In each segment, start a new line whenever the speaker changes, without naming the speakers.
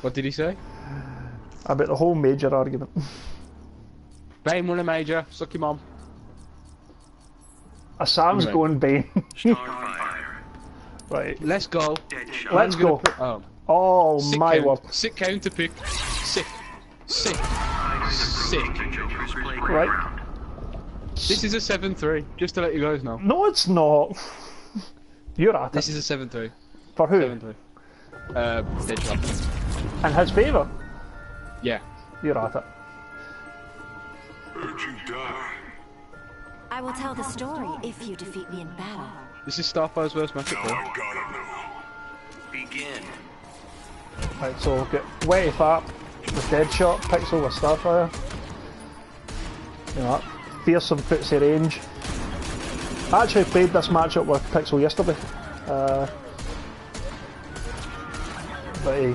What did he say?
About the whole major argument.
Bane won a major. Suck your mom.
Sam's
Anyway.
going Bane. Right.
Let's go.
Let's go.
Oh.
Oh
Sick
my word.
Sick counter pick. Sick. Sick. Sick.
Right.
This is a 7-3, just to let you guys know.
No, it's not. You're at
This
it.
is a 7-3.
For who?
7-3. Deadshot.
In his favour?
Yeah.
You're at it.
I will tell the story if you defeat me in battle.
This is Starfire's worst matchup though.
Begin.
Right, so get Wetty Fap with Deadshot, Pixel with Starfire. You know, Fearsome puts the range. I actually played this matchup with Pixel yesterday. But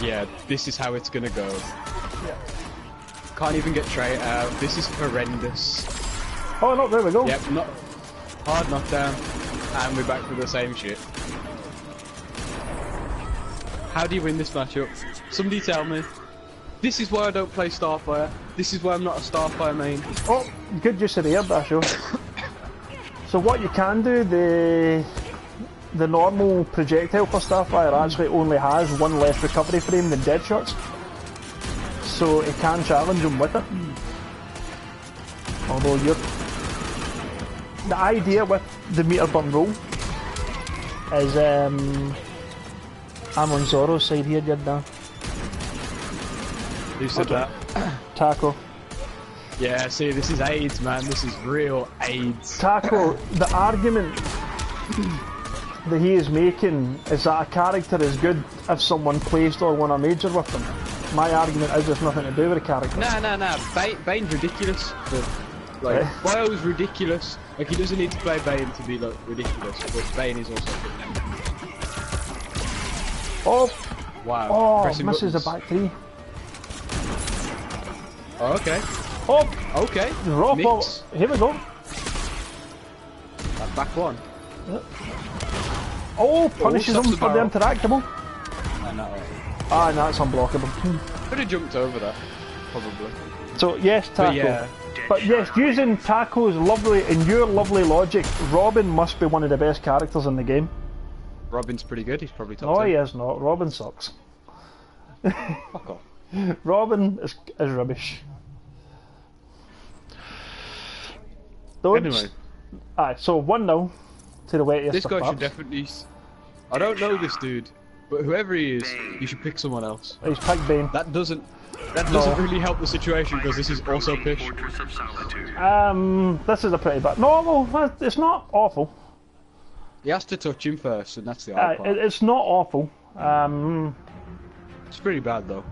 Yeah, this is how it's gonna go.
yeah.
Can't even get trait out. This is horrendous.
Oh no, there we go.
Yep, not hard knockdown, and we're back to the same shit. How do you win this matchup? Somebody tell me. This is why I don't play Starfire. This is why I'm not a Starfire main.
Oh, good use of the airbrush, yo. So what you can do, the normal projectile for Starfire actually only has one less recovery frame than Deadshot's. So it can challenge him with it. Although the idea with the meter burn roll is I'm on Zoro's side here, Jeddah.
Who said that?
Taco.
Yeah, see, this is AIDS, man. This is real AIDS.
Taco, the argument that he is making is that a character is good if someone plays or won a major with them. My argument is there's nothing to do with the character.
Nah. Bane's ridiculous. Like, Bio's ridiculous. Like, he doesn't need to play Bane to be, like, ridiculous. But Bane is also good.
Oh!
Wow.
Oh,
Pressing
misses
buttons.
the back three.
Oh, okay.
Oh!
Okay.
Raw ball.
Mix.
Here we go.
That back one.
Oh, punishes
stops
him
the
for the
barrel.
interactable.
Nah, not right.
Ah, no, it's unblockable.
Could have jumped over that. Probably.
So, yes, Taco.
But yeah.
But yes, using Taco's lovely and your lovely logic, Robin must be one of the best characters in the game.
Robin's pretty good. He's probably top
No,
10.
he is not. Robin sucks.
Fuck off.
Robin is rubbish. Don't.
Anyway.
Aye, so 1-0 to the weightiest
This
of
guy should
Babs.
definitely... I don't know this dude, but whoever he is, you should pick someone else.
He's picked Bane.
That doesn't really help the situation because this is also Pish.
This is a pretty bad. No, well, it's not awful.
He has to touch him first, and that's the hard part.
It's not awful.
It's pretty bad though.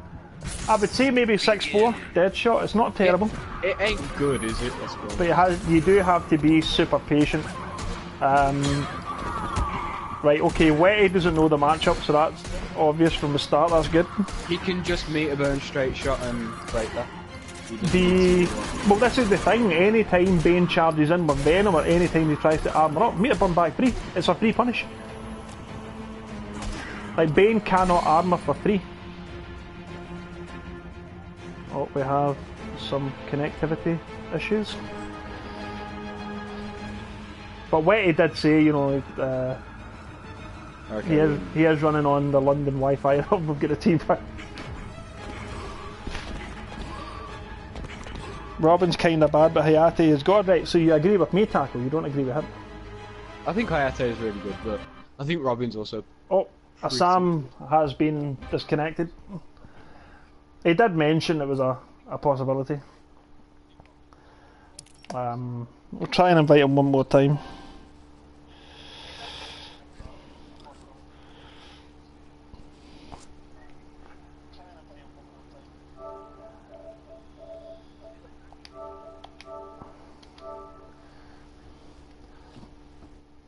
I would say maybe 6-4 Deadshot. It's not terrible,
It ain't good, is it? I suppose.
but you do have to be super patient. Right, okay, Wetty doesn't know the matchup, so that's obvious from the start. That's good.
He can just meter burn straight shot and break that.
Well, this is the thing. Anytime Bane charges in with Venom, or anytime he tries to armor up, meter burn back free. It's a free punish. Like, Bane cannot armor for free. Oh, we have some connectivity issues. But Wetty did say, you know,
Okay.
he is running on the London Wi-Fi. We've got a team. Robin's kind of bad, but Hayate is good. Right, so you agree with me, Taco? You don't agree with him?
I think Hayate is really good, but I think Robin's also...
Oh, Sam has been disconnected. He did mention it was a possibility. We'll try and invite him one more time.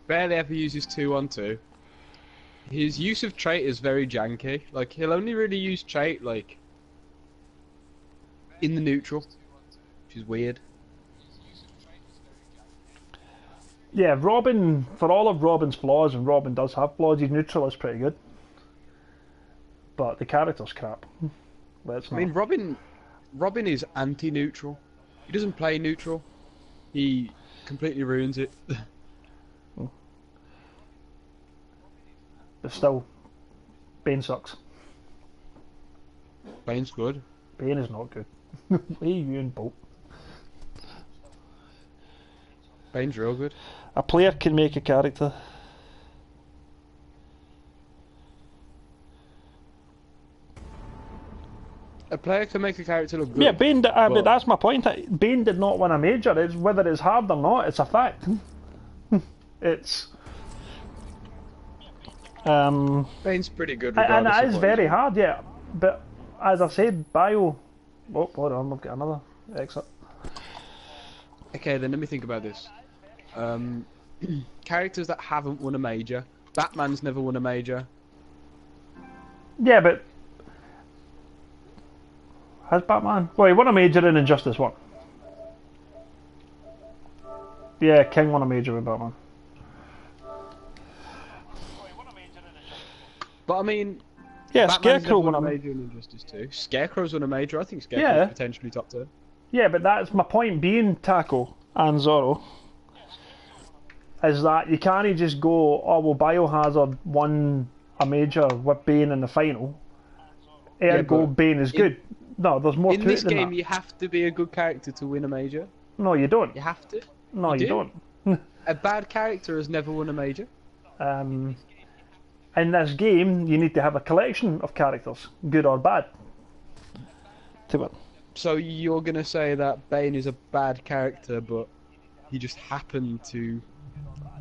Barely ever uses 2-on-2. His use of trait is very janky. Like, he'll only really use trait, like, in the neutral, which is weird.
Yeah, Robin, for all of Robin's flaws, and Robin does have flaws, his neutral is pretty good. but the character's crap.
I mean, Robin is anti-neutral. He doesn't play neutral. He completely ruins it.
But still, Bane sucks.
Bane's good.
Bane is not good. Hey, you and Bolt.
Bane's real good.
A player can make a character.
A player can make a character look good.
Yeah, Bane. But that's my point. Bane did not win a major. It's whether it's hard or not. It's a fact. It's.
Bane's pretty good.
And
Regardless
it
of
is
what
very
he's
hard, yeah. But as I said, Bio. Oh, hold on, I've got another exit.
Okay, then let me think about this. Characters that haven't won a major. Batman's never won a major.
Yeah, but has Batman? Well, he won a major in Injustice 1. Yeah, King won a major with Batman.
But I mean,
Yeah,
Batman's
Scarecrow
never
won
won
a
a
major.
major in Injustice 2. Scarecrow's won a major. I think Scarecrow's
Yeah.
potentially top 10.
Yeah, but that's my point being, Taco and Zorro, is that you can't just go, oh well, Biohazard won a major with Bane in the final, ergo
but
Bane is good. No, there's more
In
to
this
it than
game,
that.
you have to be a good character to win a major.
No, you don't.
You have to.
No, you
do.
don't.
A bad character has never won a major.
In this game, you need to have a collection of characters, good or bad, to win.
So you're gonna say that Bane is a bad character, but he just happened to.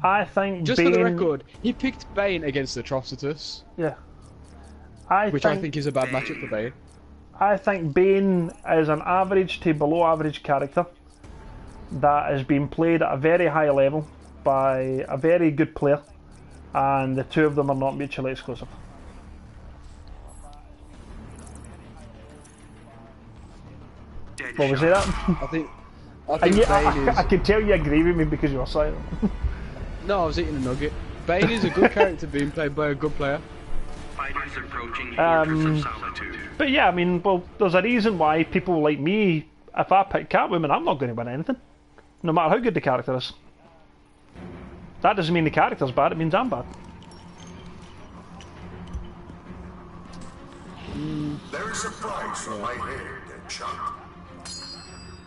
I think
Just
Bane,
for the record, he picked Bane against Atrocitus,
yeah.
which I think is a bad matchup for Bane.
I think Bane is an average to below average character that is being played at a very high level by a very good player, and the two of them are not mutually exclusive. What was that?
I think
And yeah,
Bane is.
I can tell you agree with me because you were silent.
No, I was eating a nugget. Bane is a good character being played by a good player.
Fighters approaching Fortress of Solitude.
But yeah, I mean, well, there's a reason why people like me, if I pick Catwoman, I'm not going to win anything, no matter how good the character is. That doesn't mean the character's bad, it means I'm bad.
There is a price for my head, Deadshot.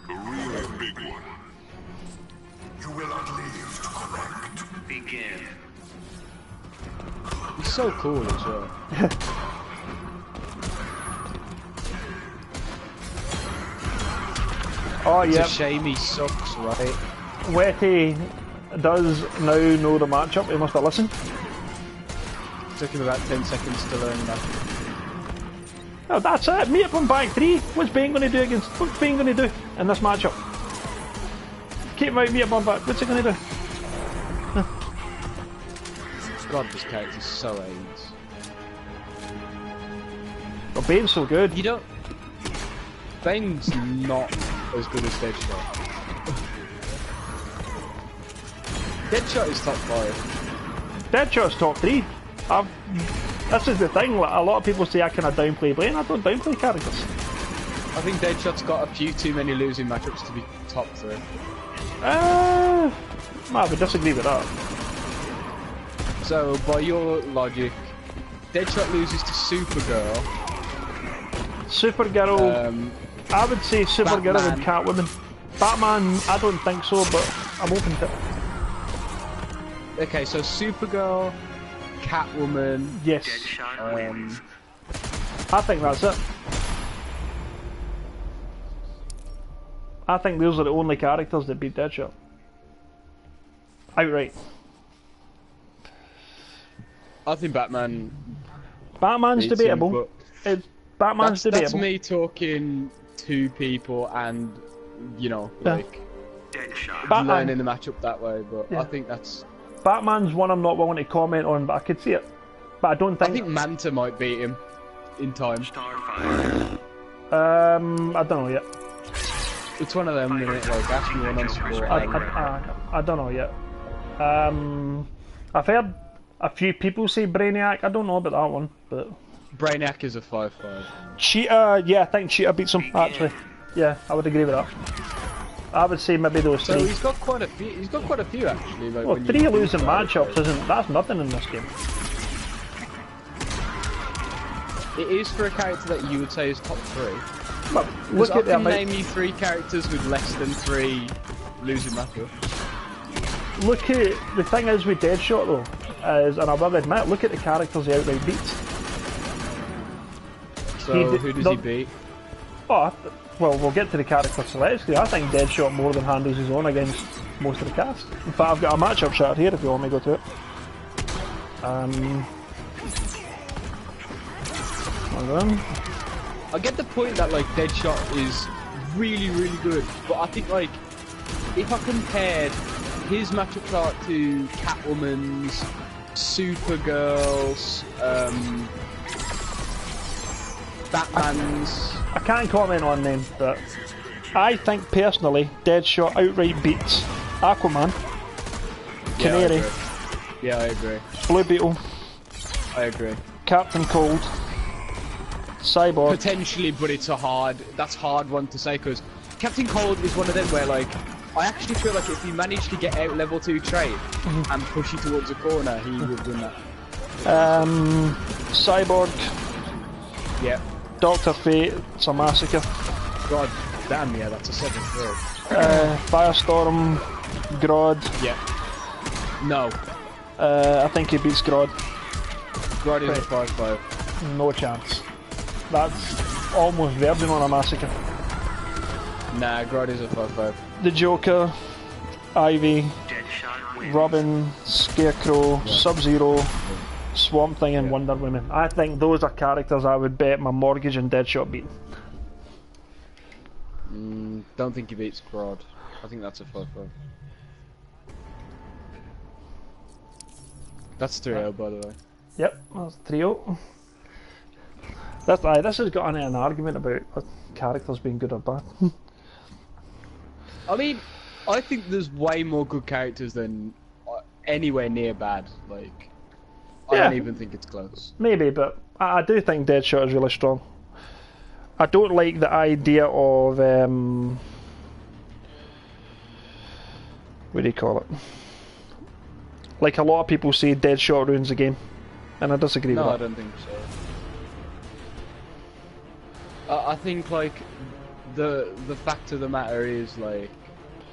The real big one.
You will not live to collect.
Begin.
He's so cool as well.
Oh
It's
yeah,
a shame he sucks, right?
Wetty does now know the matchup, he must have listened.
Took him about 10 seconds to learn that.
Oh, that's it, meet up on bank 3. What's Bane going to do in this matchup? Keep him out, meet up on back, what's he going to do?
God, this character's so AIDS.
Well, Bane's so good.
You don't. Bane's not as good as Deadshot. Deadshot is top 5.
Deadshot's top 3. This is the thing, like, a lot of people say I kind of downplay Bane, I don't downplay characters.
I think Deadshot's got a few too many losing matchups to be top 3.
I would disagree with that.
So, by your logic, Deadshot loses to Supergirl.
Supergirl, I would say Supergirl and Catwoman. Batman, I don't think so, but I'm open to it.
Okay, so Supergirl, Catwoman.
Yes,
Deadshot wins.
I think that's it. I think those are the only characters that beat Deadshot. Outright.
I think Batman's
debatable. Batman's debatable.
That's me talking to people and, you know, like,
Deadshot.
learning the matchup that way, but
Yeah.
I think that's...
Batman's one I'm not willing to comment on, but I could see it. But I don't
I
think...
think Manta might beat him in time.
Starfire.
I don't know yet.
It's one of them, isn't it? Like, ask me one on sport.
I don't know yet. I've heard a few people say Brainiac. I don't know about that one, but
Brainiac is a 5-5.
Cheetah, yeah, I think Cheetah beats him, actually. Yeah, I would agree with that. I would say maybe those
So
three.
he's got quite a few. He's got quite a few actually. Like
Well,
when you
3
think
losing
about it,
matchups that's nothing in this game.
It is for a character that you would say is top 3.
But
Look
look at
I can
that.
name you 3 characters with less than 3 losing matchups.
Look at the thing is with Deadshot though, is, and I will admit, look at the characters he outright beats.
So who does he beat?
Oh, well, we'll get to the character selects. I think Deadshot more than handles his own against most of the cast. In fact, I've got a matchup chart here if you want me to go to it. Hold on.
I get the point that like Deadshot is really good, but I think like if I compared his matchup chart to Catwoman's, Supergirl's, Batman's.
I can't comment on them, but I think personally Deadshot outright beats Aquaman, Canary,
Yeah, I agree.
Blue Beetle,
I agree.
Captain Cold, Cyborg.
Potentially, but it's that's hard one to say because Captain Cold is one of them where like I actually feel like if he managed to get out level 2 trade and push you towards a corner, he would win that.
Cyborg,
Yeah.
Dr. Fate, it's a massacre.
God damn, yeah, that's a 7-3.
Firestorm, Grodd.
Yeah. No.
I think he beats Grodd.
Grodd is a 5-5.
No chance. That's almost verging on a massacre.
Nah, Grodd is a 5-5.
The Joker, Ivy,
Deadshot wins.
Robin, Scarecrow, Sub-Zero, Swamp Thing and Wonder Woman. I think those are characters I would bet my mortgage and Deadshot beat.
Don't think he beats Grodd. I think that's a 5-5. That's 3-0 by the way.
Yep, that's 3-0. This has got an argument about characters being good or bad.
I mean, I think there's way more good characters than anywhere near bad. Like, I
Yeah.
don't even think it's close.
Maybe, but I do think Deadshot is really strong. I don't like the idea of what do you call it? Like a lot of people say Deadshot ruins the game, and I disagree
No,
with
I
that.
don't think so. I think like the fact of the matter is like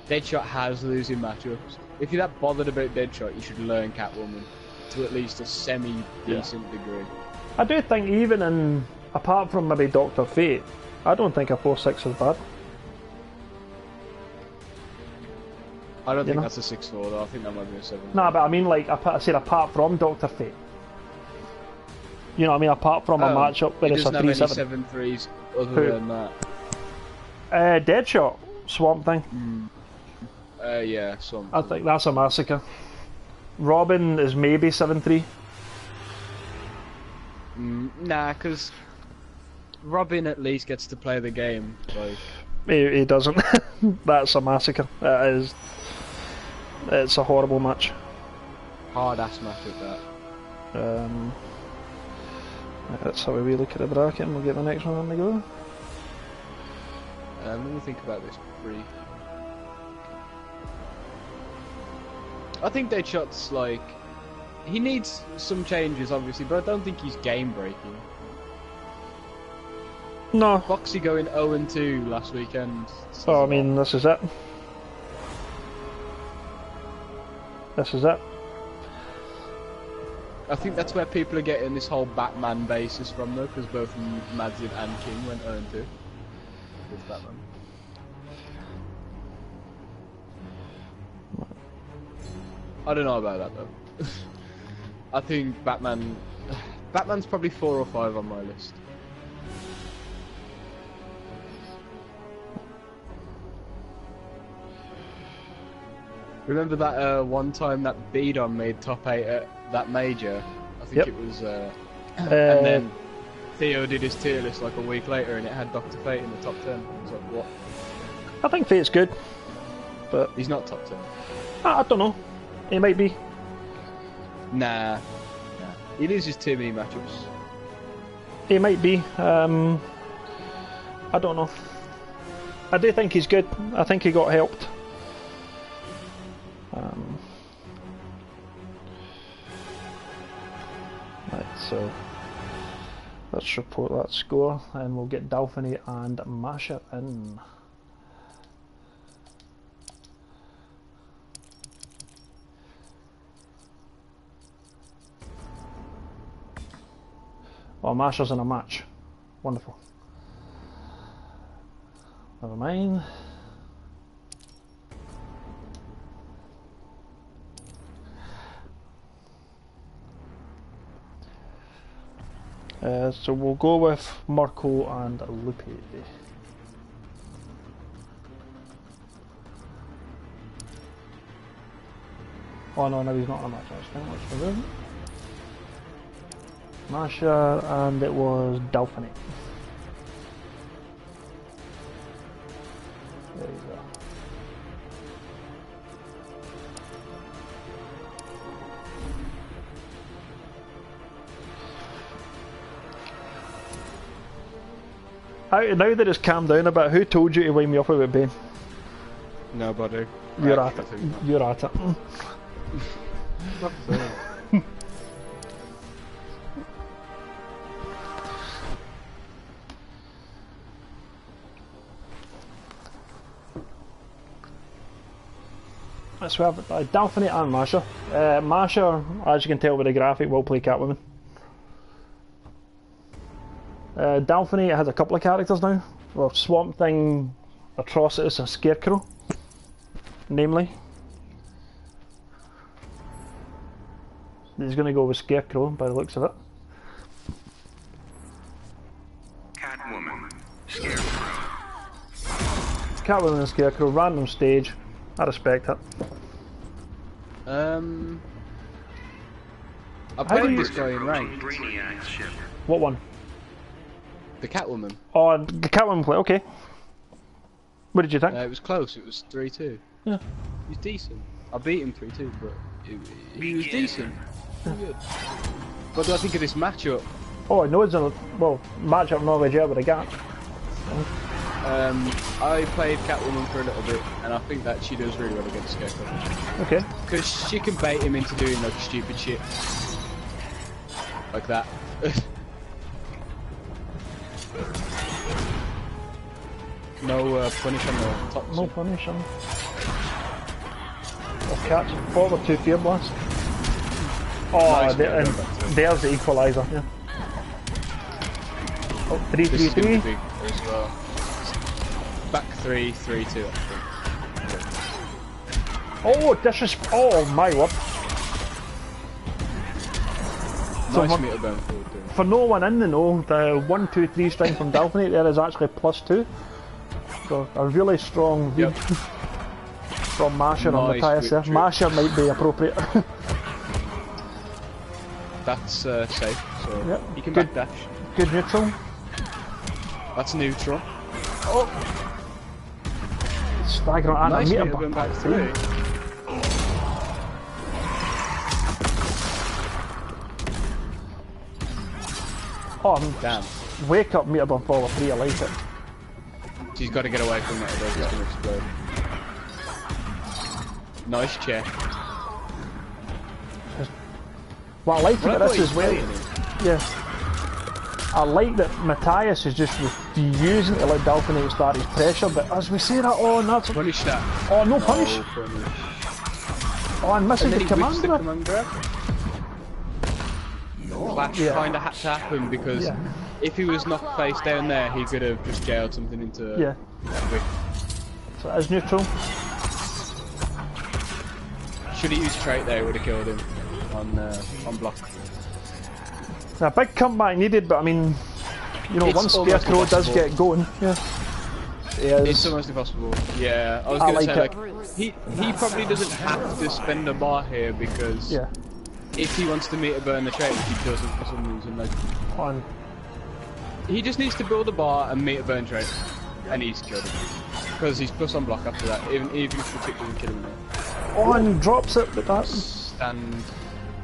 Deadshot has losing matchups. If you're that bothered about Deadshot, you should learn Catwoman to at least a semi-decent degree.
I do think even in, apart from maybe Dr. Fate, I don't think a 4-6 is bad.
I don't think
know?
that's a 6-4 though. I think that might be a 7.
Nah, but I mean like, I said apart from Dr. Fate. You know what I mean? Apart from a matchup where
He
it's a
doesn't have
3-7.
any 7-3s other
Who?
than that.
Deadshot, Swamp Thing.
Yeah, some.
I think that's a massacre. Robin is maybe 7-3.
Nah, because Robin at least gets to play the game. Like,
He doesn't. That's a massacre. It's a horrible match.
hard ass match at that.
That's how we look at the bracket, and we'll get the next one on the go.
Let me think about this brief. I think Deadshot's like, he needs some changes obviously, but I don't think he's game breaking.
No.
Foxy going 0-2 last weekend.
So I mean, this is it. This is it.
I think that's where people are getting this whole Batman basis from though, because both Madzid and King went 0-2 with Batman. I don't know about that though. I think Batman's probably 4 or 5 on my list. Remember that one time that Beadon made top 8 at that major? I think
Yep.
it was, and then Theo did his tier list like a week later and it had Dr. Fate in the top 10. I was like, what?
I think Fate's good, but
He's not top 10.
I don't know. He might be.
Nah. He loses too many matchups.
He might be. I don't know. I do think he's good. I think he got helped. Right, so let's report that score, and we'll get Dolphiny and Masher in. Oh, Masher's in a match. Wonderful. Never mind. So we'll go with Marco and Lupe. Oh no, no, he's not in a match. That's fine. Let's remove him. Masha, and it was Dolphiny. There you go. Now that it's calmed down a bit, who told you to wind me up about Bane?
Nobody.
You're at it. You're at it. So we have Dolphiny and Masha. Masha, as you can tell with the graphic, will play Catwoman. Dolphiny has a couple of characters now. Well, Swamp Thing, Atrocitus and Scarecrow, namely. He's going to go with Scarecrow by the looks of it.
Catwoman. Scarecrow.
Catwoman and Scarecrow, random stage. I respect it.
I played this guy in ranked.
Brainiac ship.
What one?
The Catwoman.
Oh, the Catwoman play, okay. What did you think?
It was close, it was 3-2.
Yeah.
He was decent. I beat him 3-2, but he was decent. Good. What do I think of this matchup?
Oh, no, it's a, well, matchup Norway Jet with a gap.
I played Catwoman for a little bit, and I think that she does really well against Scarecrow.
Okay.
Because she can bait him into doing like stupid shit. Like that. No punish on the top.
No punish on. I'll catch him forward to Fear Blast. Oh,
Nice,
and there's the equaliser, yeah. Oh, 3-3-3.
Big as well. Back 3-3-2.
Oh, oh my word. So
Nice meter burn forward.
For no one in the know, the 1-2-3 string from Dolphiny there is actually +2. So a really strong read from Masher on Matthias there. Masher might be appropriate.
That's safe, so
yep.
you can
Good.
backdash.
Good neutral.
That's neutral.
Oh! Staggering and
Nice
a meter
meter burn back 3.
Oh,
damn.
Wake up meter burn forward 3, I like it.
She's got to get away from that, otherwise it's going to explode. Nice check.
What I like about this as well, yeah, I like that Matthias is just refusing to let Dolphiny start his pressure, but as we say that, oh, that's...
Punish that.
Oh, no punish. Oh, I'm missing the command grab.
Clash kind of had to happen because if he was knocked face down there, he could have just jailed something into
a
whip.
So that is neutral.
Should he use trait there, it would have killed him on block.
A big comeback needed, but I mean, you know,
It's
once Scarecrow does get going,
it's almost impossible. Yeah, I was going to say, like, he probably doesn't have to spend a bar here because if he wants to meter burn the trait, which he doesn't for some reason, like, he just needs to build a bar and meter burn trait, and he's killed him. Because he's plus on block after that, even if the chick doesn't kill him now.
Oh, and he drops it, but that's...
Stand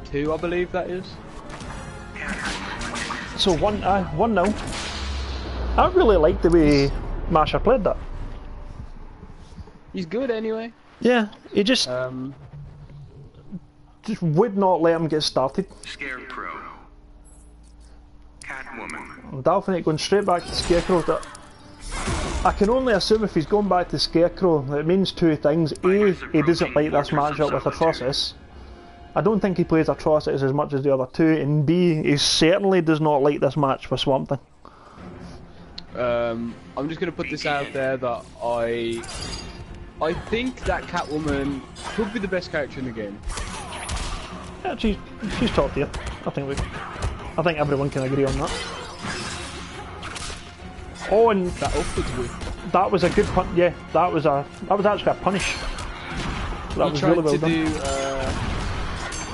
2, I believe that is.
So 1-0. I really like the way Masha played that.
He's good anyway.
Yeah, he just would not let him get started.
Scarecrow. Catwoman.
Delphine going straight back to Scarecrow. I can only assume if he's going back to Scarecrow, it means two things. A, he doesn't like this matchup with Atrocitus. I don't think he plays Atrocitus as much as the other two. And B, he certainly does not like this match with Swamp Thing.
I'm just going to put this out there that I think that Catwoman could be the best character in the game.
Yeah, she's top tier. I think everyone can agree on that. Oh, and that was a good pun. Yeah, that was actually a punish. That was really well done.
I'm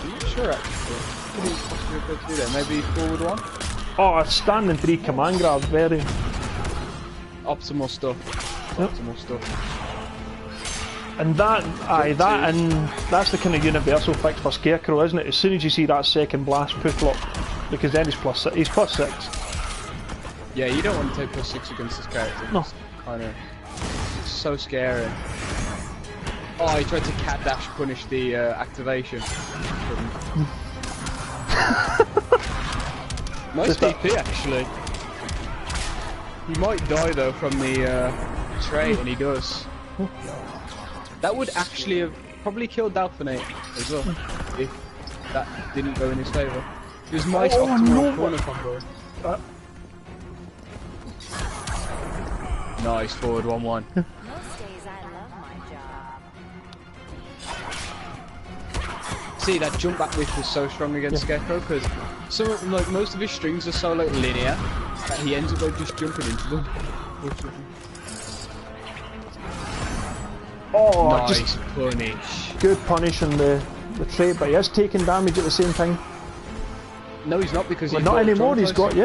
not sure actually. What did he possibly do there? Maybe forward one?
Oh, a standing 3 command grab, very
optimal stuff.
Yep.
Optimal stuff.
And that's the kind of universal fix for Scarecrow, isn't it? As soon as you see that second blast push lock, because then he's plus 6.
Yeah, you don't want to take +6 against this character.
No.
It's kind of so scary. Oh, he tried to cat dash punish the activation. Nice DP actually. He might die though from the trade, and he does. That would actually have probably killed Dalphinate as well, if that didn't go in his favour. It was nice optimal corner combo. Nice forward 1-1.
Most days I love my job.
See, that jump back whiff was so strong against Scarecrow because most of his strings are so like linear that he ends up like just jumping into them.
Oh,
nice
just
punish.
good punish in the trade, but he is taking damage at the same time.
No, he's not because he's
not anymore. He's got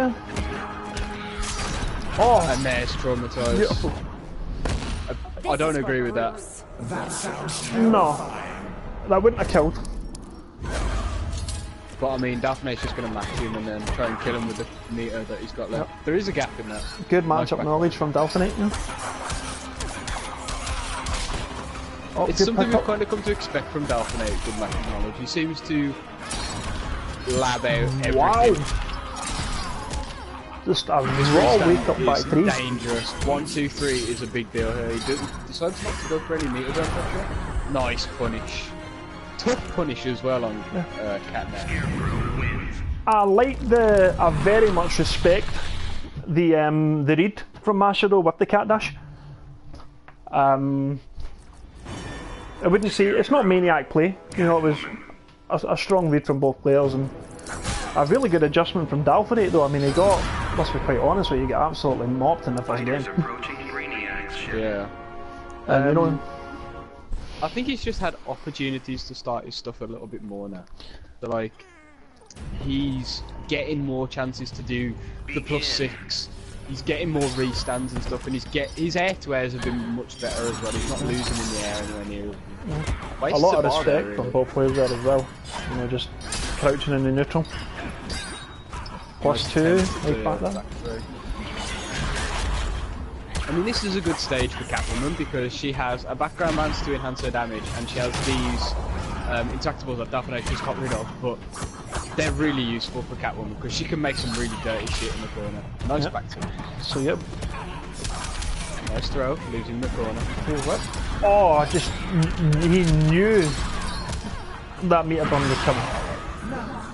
Oh,
and there's traumatized.
Beautiful.
I don't agree with that.
No, that wouldn't have killed.
But I mean, Daphne's just going to match him and then try and kill him with the meter that he's got left. Yep. There is a gap in that.
Good matchup knowledge from Delphinate. Yeah. Oh,
it's something we've kind of come to expect from Delphinate, good matchup knowledge. He seems to lab out everything. Wow!
Just a raw wake up by 3.
Dangerous. 1, 2, 3 is a big deal here. He decides not to go for any meter burn pressure. Nice punish. Tough punish as well on Cat now.
I very much respect the read from Masha though with the cat dash. I wouldn't say it's not maniac play. You know, it was a strong read from both players and a really good adjustment from Dalphinate though. I mean, let's be quite honest with you, got absolutely mopped in the first game.
Yeah.
And you know,
I think he's just had opportunities to start his stuff a little bit more now. So like, he's getting more chances to do the +6. He's getting more restands and stuff, and his air to airs have been much better as well. He's not losing in the air anywhere near.
A lot of respect from both players there as well. You know, just crouching in the neutral. +2, like back there.
I mean, this is a good stage for Catwoman because she has a background lance to enhance her damage, and she has these intractables that Daphne just got rid of, but they're really useful for Catwoman because she can make some really dirty shit in the corner. Nice back to
So yep.
Nice throw, leaves him in the corner.
Oh, he knew that meter burn was coming.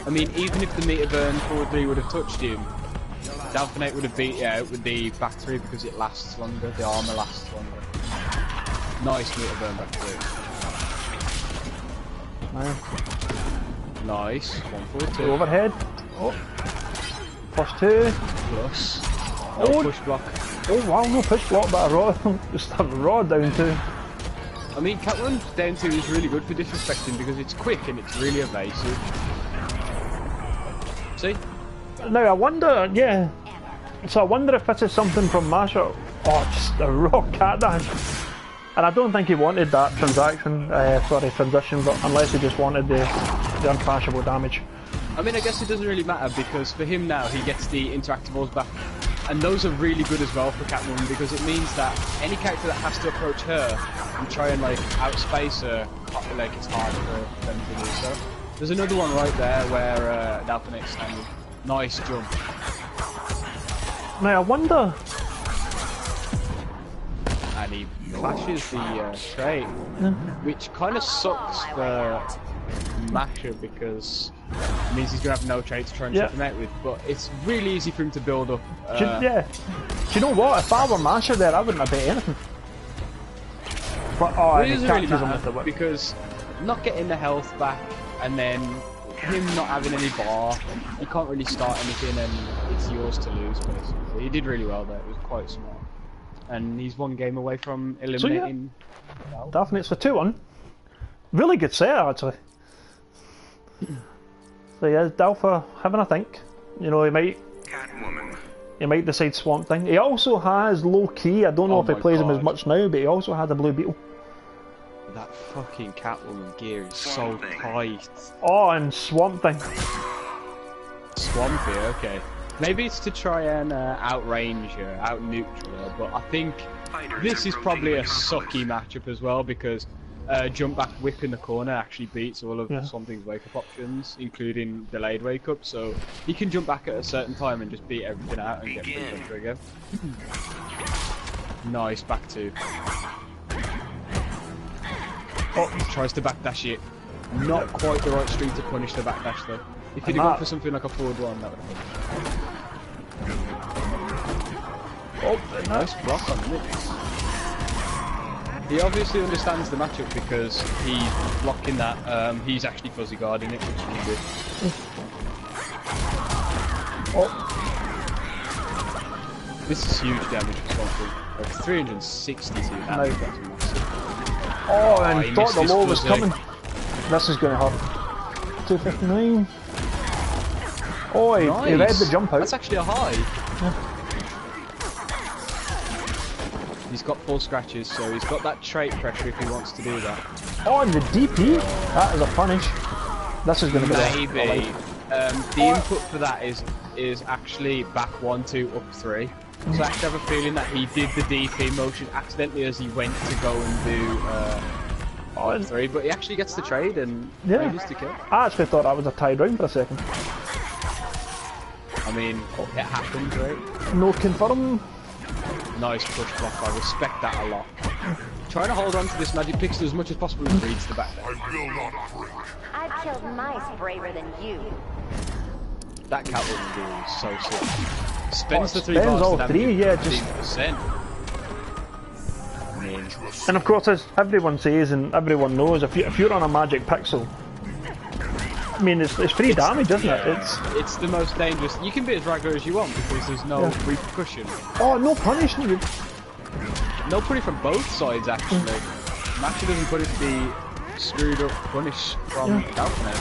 I mean, even if the meter burn forward 3 would have touched him, Dalphinate would have beat you out with the back 3 because it lasts longer, the armour lasts longer. Nice meter burn back 3. Nice, 1 forward 2.
Overhead. Oh. +2.
Plus. No push block.
Oh wow, no push block, but a raw, just a raw down 2.
I mean, Catwoman's down 2 is really good for disrespecting because it's quick and it's really evasive. See?
Now I wonder, yeah. So I wonder if this is something from Masha. Oh, just a raw cat dash. And I don't think he wanted that transition, but unless he just wanted the uncrashable damage.
I mean, I guess it doesn't really matter because for him now, he gets the interactables back. And those are really good as well for Catwoman because it means that any character that has to approach her and try and like outspace her, like it's hard for them to do so. There's another one right there where Dalphinet's standing. Nice jump.
Now I wonder.
And he flashes the trait, which kind of sucks for Masher because it means he's gonna have no trait to try and check him out with. But it's really easy for him to build up.
Do you know what? If I were Masher there, I wouldn't have bet anything. But
it doesn't really matter because not getting the health back and then him not having any bar, you can't really start anything and it's yours to lose basically. He did really well there. It was quite smart. And he's one game away from eliminating.
Definitely, it's a 2-1. Really good set actually. So yeah, Dalfa having a think. You know, he might decide Swamp Thing. He also has low key. I don't know if he plays him as much now, but he also had a Blue Beetle.
That fucking Catwoman gear is so tight.
Oh, and Swamp Thing.
Swampy, okay. Maybe it's to try and outrange her, out-neutral her, but I think this is probably a sucky matchup as well because jump back whip in the corner actually beats all of Swamp Thing's wake-up options, including delayed wake-up, so he can jump back at a certain time and just beat everything out and get free control again. Nice, back two. Oh, tries to backdash it. Not quite the right street to punish the backdash though. If he'd have gone for something like a forward one, that would have been. Oh, nice block on Nix. He obviously understands the matchup because he's blocking that. He's actually fuzzy guarding it, which he can do.
Oh.
This is huge damage for something. Like 362 damage, that's massive.
Oh, and thought the low was coming. This is going to hurt. 259. Oh, he read the jump out.
That's actually a high.
Yeah.
He's got full scratches, so he's got that trait pressure if he wants to do that.
Oh, and the DP. That is a punish. This is going to be
maybe. The input for that is actually back 1, 2, up 3. So I actually have a feeling that he did the DP motion accidentally as he went to go and do up 3, but he actually gets the trade and manages to kill.
I actually thought that was a tied round for a second.
I mean, it happened, right?
No confirm.
Nice push block, I respect that a lot. Trying to hold on to this magic pixel as much as possible and reads the back there.
I've killed mice braver than you.
That Catwoman gear is so sick. Spends the 3
spends
bars
all
to
3, yeah,
15%. I mean,
and of course, as everyone says and everyone knows, if you're on a magic pixel, I mean, it's free damage, isn't it?
It's the most dangerous. You can be as regular as you want because there's no repercussion.
Oh, no punish needed.
No punish from both sides, actually. Masher doesn't put it to be screwed up punish from Dalphinet.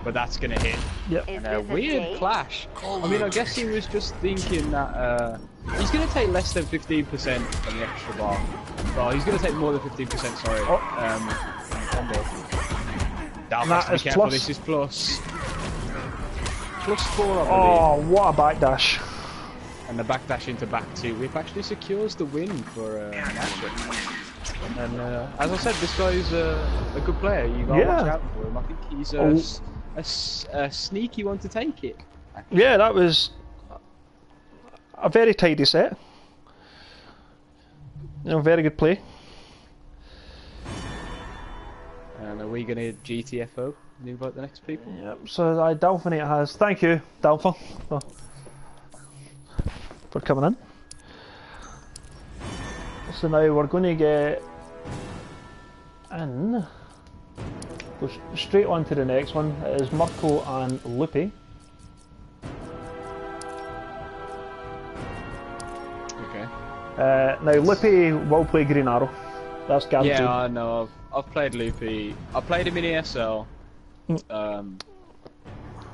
But that's going to hit.
Yep.
And a weird clash. I mean, I guess he was just thinking that he's going to take less than 15% from the extra bar. Well, he's going to take more than 15%, sorry. Combo. Dalphinet, be careful, this is plus. +4, I believe.
Oh, what a backdash.
And the backdash into back 2 whip actually secures the win for matchup. And as I said, this guy's a good player. You gotta watch out for him. I think he's a sneaky one to take it. Actually.
Yeah, that was a very tidy set. You know, very good play.
And are we gonna GTFO and invite the next people?
Yep. So Dalphinate has. Thank you, Dalpha, for coming in. So now we're going to get in. Go straight on to the next one. It is Mirko and Lupe.
Okay.
Now Lupe will play Green Arrow. That's guaranteed.
Yeah, I know. I've played Lupe. I played him in ESL.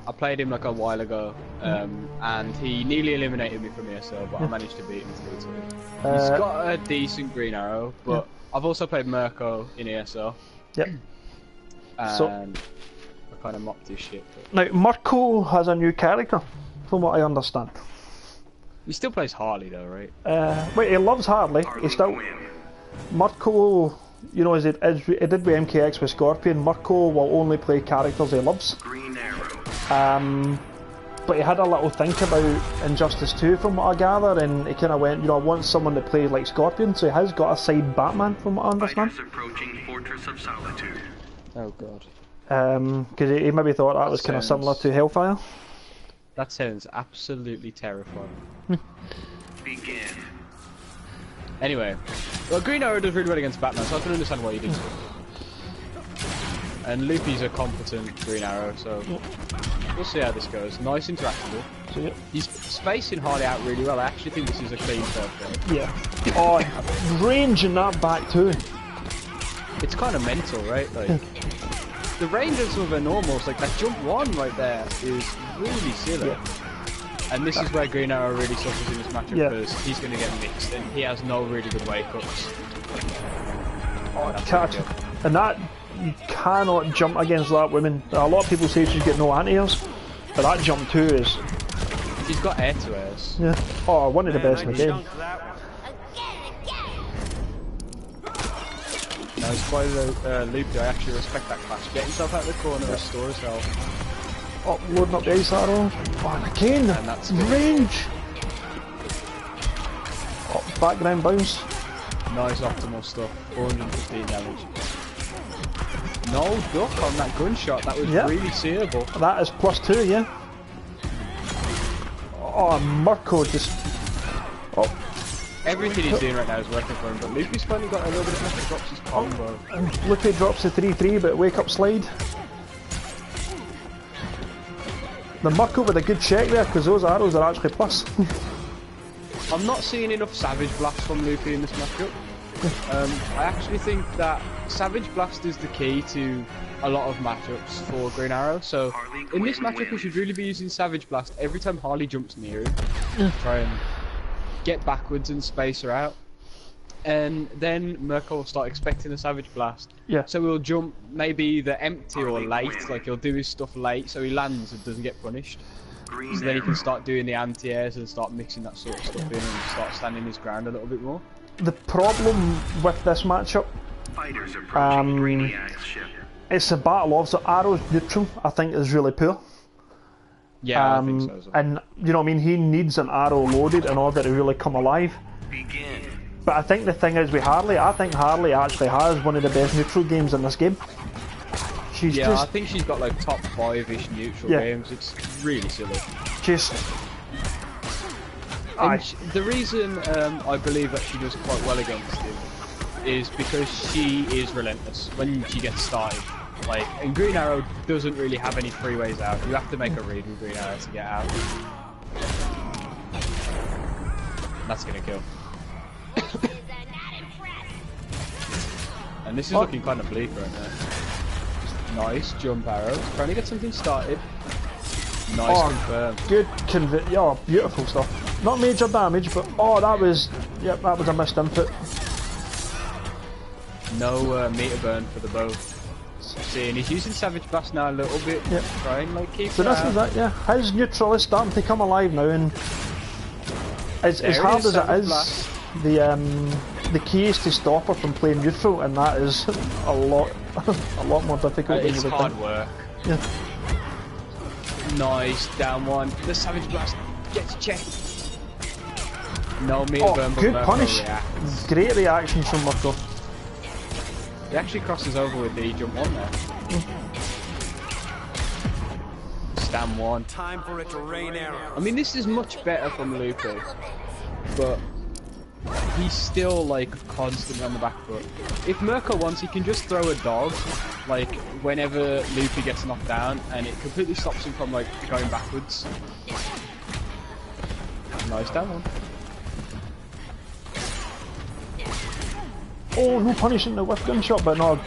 I played him like a while ago, and he nearly eliminated me from ESL, but I managed to beat him 3-2. He's got a decent Green Arrow, but I've also played Mirko in ESL.
Yep.
And I kind of mocked his shit. But...
Now, Mirko has a new character, from what I understand.
He still plays Harley though, right?
Wait, he loves Harley. He still... Mirko, you know, as he did with MKX with Scorpion, Mirko will only play characters he loves.
Green Arrow.
But he had a little think about Injustice 2 from what I gather, and he kind of went, you know, I want someone to play like Scorpion, so he has got a side Batman from what I understand.
Fighters approaching Fortress of Solitude.
Oh god.
Because he maybe thought that was kind of similar to Hellfire.
That sounds absolutely terrifying.
Begin.
Anyway, well, Green Arrow does really well against Batman, so I can understand why he did so. And Luffy's a competent Green Arrow, so we'll see how this goes. Nice interactable.
So,
He's spacing Harley out really well. I actually think this is a clean first game.
yeah. Oh, range in that back too.
It's kind of mental, right? Like the range of some of her normals, like that jump one right there, is really silly.
Yeah.
And this is where Green Arrow really suffers in this matchup
Yeah.
because he's going to get mixed and he has no really good wake ups.
Catch. And that, you cannot jump against that woman. A lot of people say she's got no anti-airs, but that jump too is...
He's got air to airs.
Yeah. Oh, one of the best in the game.
No, it's quite a loop. I actually respect that clash. Get himself out of the corner, restore his health.
Oh, loading up the ice arrow. Oh, and again,
And that's good.
range. Oh, background bounce.
Nice optimal stuff. 415 damage. No duck on that gunshot. That was
Yeah.
really seeable.
That is +2, yeah. Oh, Mirko just... Oh,
Everything he's doing right now is working for him, but Luffy's finally got a little bit of pressure, drops his combo.
and Luffy drops the 3-3, but wake up slide. The Mirko with a good check there, because those arrows are actually plus.
I'm not seeing enough Savage Blast from Luffy in this matchup. I actually think that Savage Blast is the key to a lot of matchups for Green Arrow, so in this matchup we should really be using Savage Blast every time Harley jumps near him. Try and get backwards and space her out. And then Mirko will start expecting a Savage Blast.
Yeah.
So he'll jump maybe either empty or late, like he'll do his stuff late so he lands and doesn't get punished.
Green
So then he
Arrow.
can start doing the anti-airs and start mixing that sort of stuff in and start standing his ground a little bit more.
The problem with this matchup,
Fighters approaching
Um,
Brainiac's ship.
it's a battle of, so arrows neutral, I think, is really poor.
Yeah, I think so as well.
And, you know what I mean, he needs an arrow loaded in order to really come alive.
Begin.
But I think the thing is with Harley, I think Harley actually has one of the best neutral games in this game. She's
Yeah, I
just,
think she's got like top 5-ish neutral
Yeah.
games. It's really silly.
just...
And the reason I believe that she does quite well against him is because she is relentless when she gets started. Like, and Green Arrow doesn't really have any free ways out. You have to make a read with Green Arrow to get out. That's gonna kill. And this is looking kind of bleak right now. Nice jump arrow. Trying to get something started. Nice confirmed.
Good oh, beautiful stuff. Not major damage, but oh, that was, yep, that was a missed input.
No meter burn for the bow. See, and he's using Savage Blast now a little bit.
Yep.
Try and like keep
So
it
this
out.
is it, yeah. His neutral is starting to come alive now, and as
There
hard
is
as it
Savage
is,
Blast.
the key is to stop her from playing neutral, and that is a lot more difficult than
It's
you would
hard
think.
work.
Yeah.
Nice down one. The Savage Blast gets checked. No meter
Oh,
burn, but
good
Mirko
punish.
reacts.
Great reactions from Mirko.
He actually crosses over with the jump one there. Stand one.
Time for it to rain arrows.
I mean, this is much better from Luffy, but he's still like constantly on the back foot. If Mirko wants, he can just throw a dog, like whenever Luffy gets knocked down, and it completely stops him from like going backwards. Nice down one.
Oh, no punishing the whiff gunshot, but no,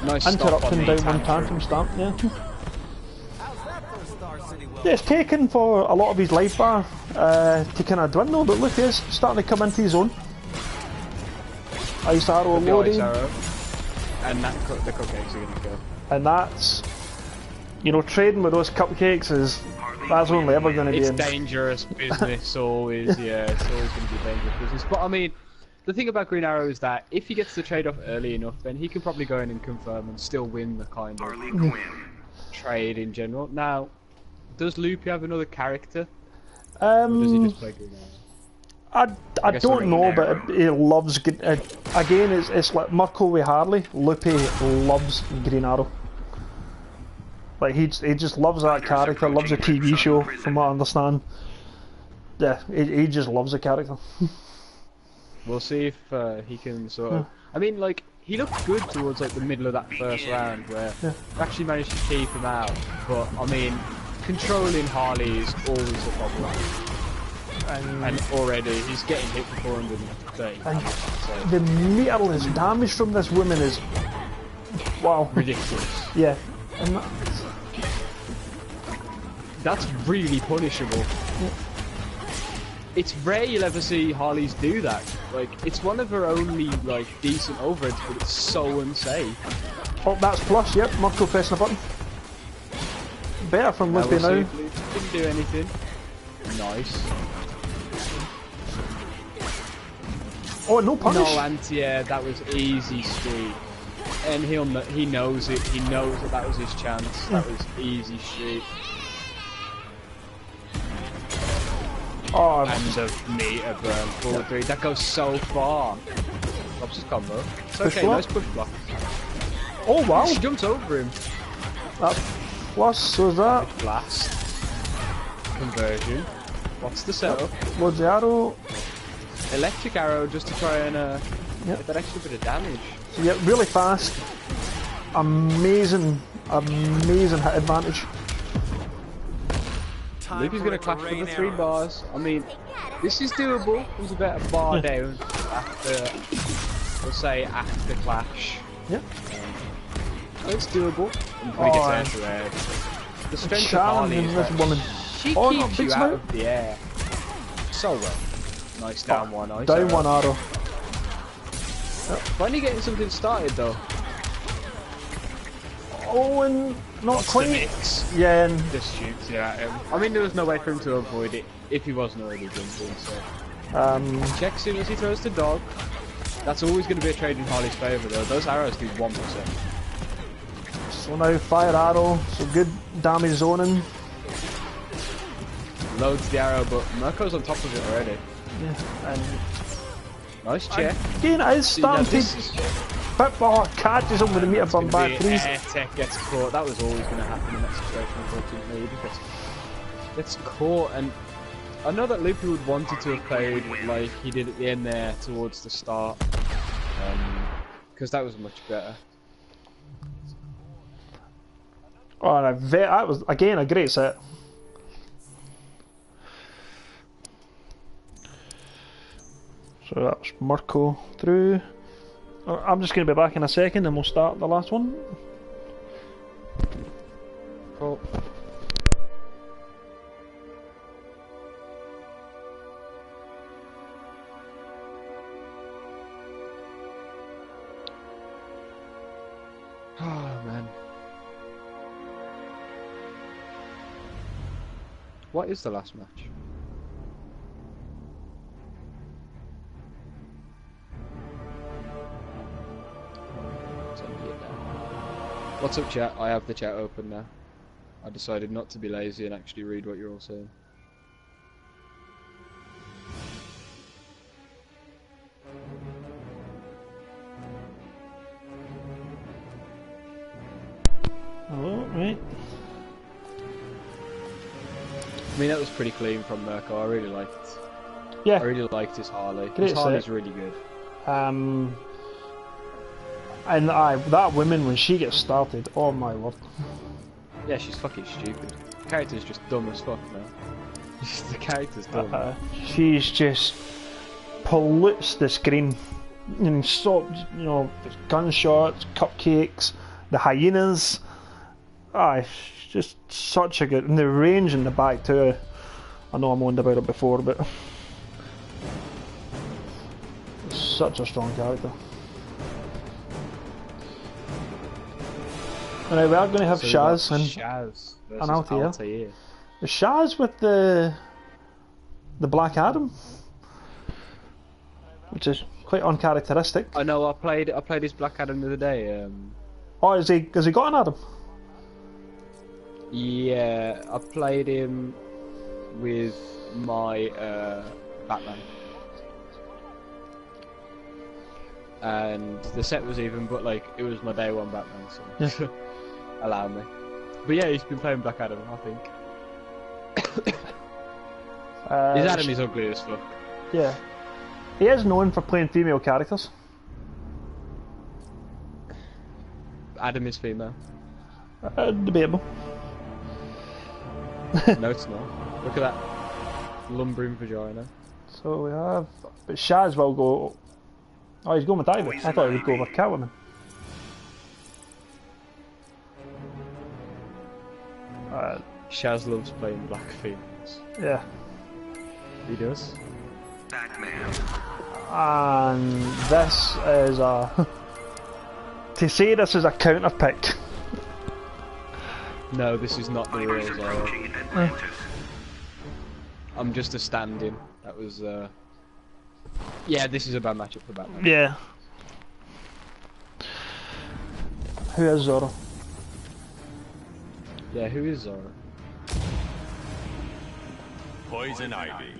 Nice stop on
interrupting
the
down one tantrum stamp, yeah. Yeah, it's taken for a lot of his life bar to kind of dwindle, but look, he's starting to come into his own. Ice arrow
The
loading,
ice arrow. And that the cupcakes are gonna go.
and that's You know, trading with those cupcakes that's only ever going to be
It's dangerous business, always, yeah, it's always going to be dangerous business. But I mean, the thing about Green Arrow is that if he gets the trade off early enough, then he can probably go in and confirm and still win the kind of
Harley Quinn.
trade in general. Now, does Loopy have another character? Or does he just play Green Arrow?
I don't know, but he loves. Again, it's like Mirko with Harley. Loopy loves Green Arrow. Like he just loves that character, loves the TV show, from what I understand. Yeah, he just loves the character.
We'll see if he can sort of. I mean, like he looked good towards like the middle of that first round, where we actually managed to keep him out. But I mean, controlling Harley is always a problem. And already he's getting hit for 430.
And
so.
the meterless damage from this woman is wow,
Ridiculous.
Yeah, and
that's really punishable.
Yeah.
It's rare you'll ever see Harleys do that. Like, it's one of her only like decent overheads, but it's so unsafe.
Oh, that's plus. Yep, Mirko pressing a button. Better from Loopy now.
Didn't do anything. Nice.
Oh, no punish.
No anti-air. That was easy street. And he knows it. He knows that was his chance. That was easy street.
Oh,
And the meter burn forward 3. That goes so far. Drops his combo. It's
Push
okay,
block.
nice push block.
oh wow.
She jumps over him.
That plus, so is that.
Blast. Conversion. What's the setup?
What's the arrow?
Electric arrow just to try and
Yep.
get that extra bit of damage.
So yeah, really fast. Amazing hit advantage.
Loopy's gonna clash for the 3 bars. I mean, this is doable. There's a better bar down after, we'll say, after clash.
Yep.
It's doable. And when he gets air to air. The strength of Harley
Challenging
is
this
that
woman.
she
Oh, no,
keeps
big
you out
smoke.
of the air so well. Nice down one, nice
Down
arrow.
one arrow.
Finally getting something started though.
Oh, and not
What's
quite.
the mix?
Yeah, and
Just shoots it at him. I mean, there was no way for him to avoid it if he wasn't already jumping, so. Checks in as he throws the dog. That's always going to be a trade in Harley's favour though. Those arrows do 1%.
so now fire arrow. So good damage zoning.
Loads the arrow, but Mirko's on top of it already.
Yeah, and
Nice check.
again, it is
See, now
starting
this
to.
is
But catches him with the meter bomb back
gonna be
threes.
air tech gets caught. That was always going to happen in that situation, unfortunately. He just gets caught, and I know that Loopy would wanted to have played like he did at the end there towards the start, because that was much better.
Oh, and that was again a great set. So that was Mirko through. I'm just going to be back in a second and we'll start the last one.
Cool. Oh man. What is the last match? What's up, chat? I have the chat open now. I decided not to be lazy and actually read what you're all saying.
Oh, right.
I mean, that was pretty clean from Mirko. I really liked.
Yeah.
I really liked his Harley.
Great
His Harley's
set.
really good.
And that woman when she gets started, oh my word.
Yeah, she's fucking stupid. The character's just dumb as fuck now. The character's dumb.
She's just pollutes the screen. And so, you know, there's gunshots, cupcakes, the hyenas. It's just such a good, and the range in the back too. I know I moaned about it before, but such a strong character. Alright, we are going to have
So we've got
Shaz and
Shaz versus
and Altair.
Altair.
Is Shaz with the Black Adam, which is quite uncharacteristic.
I know. I played his Black Adam the other day.
Oh, has he got an Adam?
Yeah, I played him with my Batman, and the set was even, but like it was my day one Batman, so allow me. But yeah, he's been playing Black Adam, I think. His Adam is ugly as fuck.
Yeah, he is known for playing female characters.
Adam is female.
Debatable.
No, it's not. Look at that lumbering vagina.
So we have, but Shaz will go. Oh, he's going with Ivy. I thought he would go with Catwoman.
Shaz loves playing black females.
Yeah.
He does.
Batman.
And this is a. To say this is a counter pick.
No, this is not the real
Fighters
Zorro.
approaching Atlantis.
I'm just a stand-in. That was, yeah, this is a bad matchup for Batman.
Yeah. Who is Zorro?
Yeah, who is Zorro?
Poison Ivy.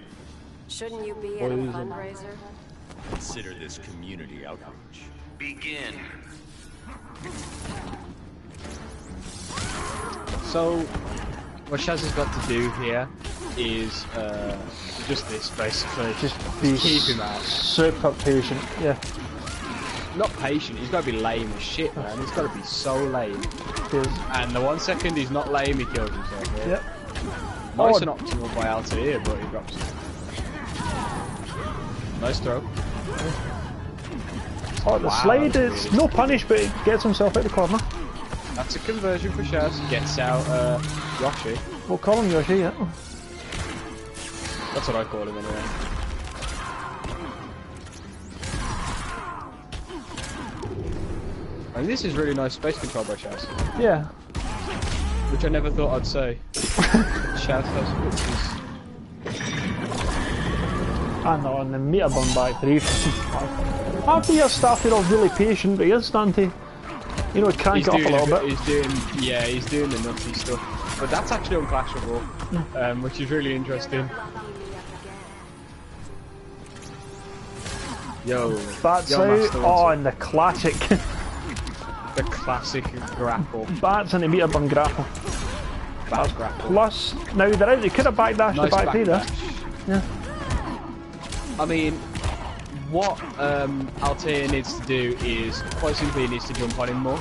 Shouldn't you be at a
Poison.
fundraiser?
Consider this community outreach.
Begin.
So, what Shaz has got to do here is just this, basically.
Just be
keep him out.
super patient. Yeah.
Not patient, he's got to be lame as shit, man. He's got to be so lame.
Cheers.
And the 1 second he's not lame, he kills himself. Yeah?
Yep.
Nice
Oh,
and optimal by Altair, but he drops it. Nice throw.
Oh, the
Wow,
slide
that's
is no punish, but he gets himself out the corner.
That's a conversion for Shaz. Gets out Yoshi.
We'll call him Yoshi, yeah.
That's what I call him anyway. And this is really nice space control by Shaz.
Yeah.
Which I never thought I'd say. Shaz has
I know, and the meter burn back 3. Altair started off really patient, but he is starting to, you know, crank it up a little bit.
He's doing the nutty stuff. But that's actually unclashable, which is really interesting. Yo,
Bats
yo,
out.
Master,
Oh,
what's
and the classic.
the classic grapple.
Bats and the meter burn grapple.
Bats grapple.
Plus, now there is, he could have backdashed
Nice
the back 3 there.
backdash.
Yeah.
I mean, what Altair needs to do is, quite simply, he needs to jump on him more.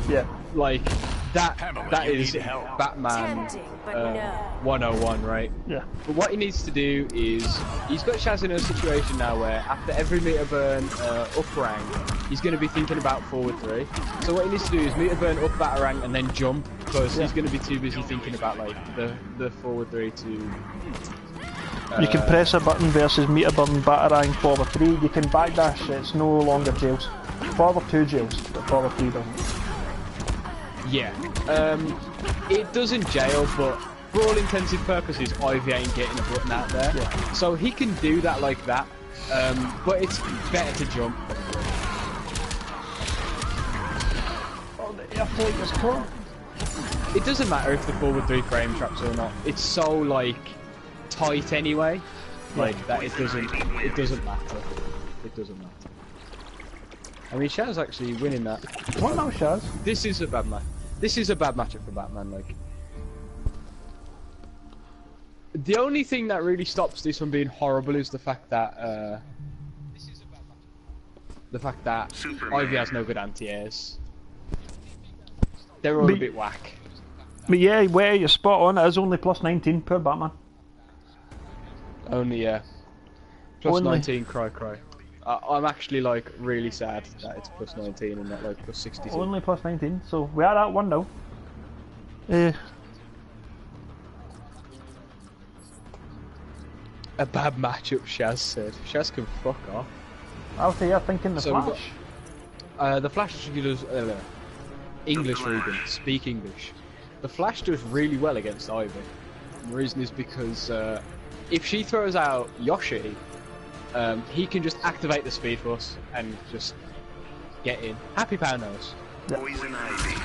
Yeah.
Like, that
you
is
need help.
Batman
Tempting, but no.
101, right?
Yeah.
But what he needs to do is, he's got Shaz in a situation now where after every meter burn up rank, he's going to be thinking about forward 3. So what he needs to do is meter burn up that rank and then jump, because he's going to be too busy thinking about like the forward 3 to...
You can press a button versus meter burn, batarang, forward 3. You can backdash, it's no longer jails. Forward 2 jails, but forward 3 doesn't.
Yeah. It does in jail, but for all intensive purposes, Ivy ain't getting a button out there.
Yeah.
So he can do that like that, but it's better to jump.
Oh, the airplane was cool.
It doesn't matter if the forward 3 frame traps or not. It's so like tight anyway, like that it doesn't matter. It doesn't matter. I mean, Shaz's actually winning that.
What now, Shaz?
This is a bad match. This is a bad matchup for Batman. Like, the only thing that really stops this from being horrible is the fact that
Superman.
Ivy has no good anti-airs. They're all a bit whack.
But yeah, where you're spot on, it is only plus 19 per Batman.
Only plus
Only.
19. Cry. I'm actually like really sad that it's plus 19 and not like plus 62.
Only plus 19, so we are at 1 now.
A bad matchup, Shaz said. Shaz can fuck off.
Altair thinking the
So we've
Flash.
The Flash does. English Regan, speak English. The Flash does really well against Ivy. And the reason is because if she throws out Yoshi, he can just activate the Speed Force and just get in. Happy Pound Nose.
Poison ivy.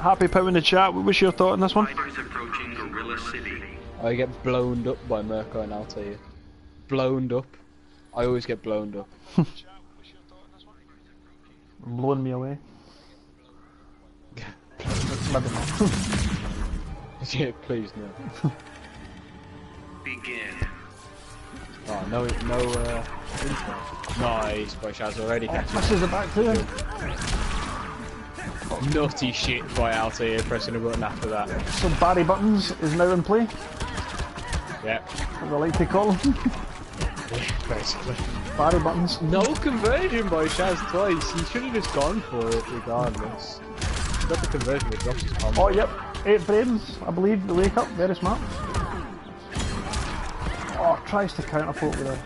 Happy Pow in the chat, what was your thought on this one?
Fighters approaching Gorilla City.
I get blown up by Mirko and I'll tell you. Blown up. I always get blown up.
Blowing me away. Maybe not.
Yeah, please no.
Begin.
Oh, no, intro. Nice, by Shaz already catching.
This is the back too.
Nutty shit by Altair pressing a button after that.
So Barry Buttons is now in play,
Yep.
as I like to call him.
Basically.
Barry Buttons.
No conversion by Shaz twice. He should have just gone for it regardless. He got the conversion with drops his combo.
Oh yep, 8 frames, I believe, the wake up, very smart. Oh, tries to counterpoke with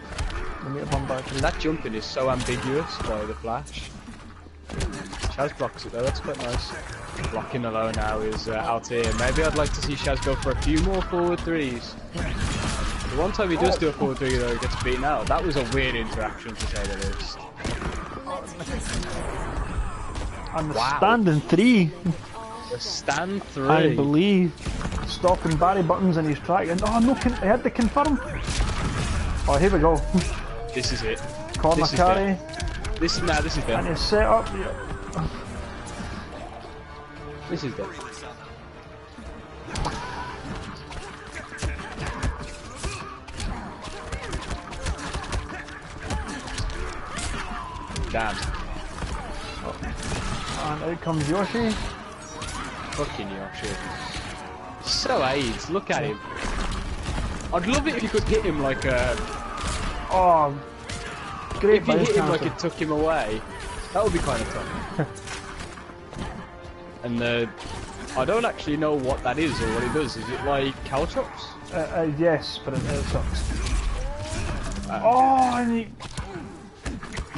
the meter bomb back.
And that jumping is so ambiguous by the Flash. Shaz blocks it though, that's quite nice. Blocking the low now is Altair. Maybe I'd like to see Shaz go for a few more forward threes. The one time he does do a forward three though, he gets beaten out. That was a weird interaction to say the least.
And the
Wow.
standing 3,
The stand 3.
I believe. Stopping Barry Buttons and he's tracking. Oh no, he had to confirm. Oh, here we go.
This is it.
Corner
This is
carry.
This is
And
dead.
he's set up. Yeah.
This is dead. Damn.
And out comes Yoshi.
Fucking Yoshi. So AIDS, look at him. I'd love it if you could hit him like a...
Oh, great
If you
bounce
hit him like
counter.
it took him away, that would be kind of tough. And I don't actually know what that is or what it does. Is it like caltrops?
Yes, but it sucks. Oh, and he,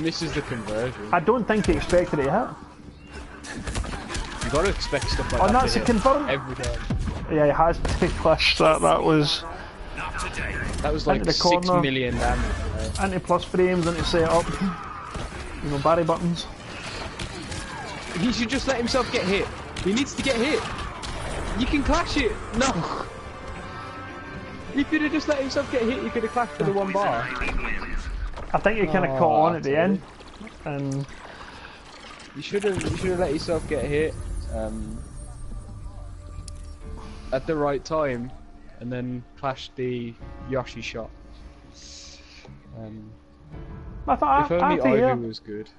Misses the conversion.
I don't think he expected it to hit.
You got to expect stuff like
Oh,
that.
that's
to
a
hit
confirm.
every time.
Yeah, he has to flash that. That was
That was like
Into the
6
corner.
million damage.
anti-plus frames, anti-set up. You know, Barry Buttons.
He should just let himself get hit. He needs to get hit. You can clash it. No. He could have just let himself get hit. He could have clashed for the one bar.
I think he kind of caught on at the end, and
You should have let yourself get hit at the right time, and then clashed the Yoshi shot.
I thought
If only
after
Ivy
yeah,
was good.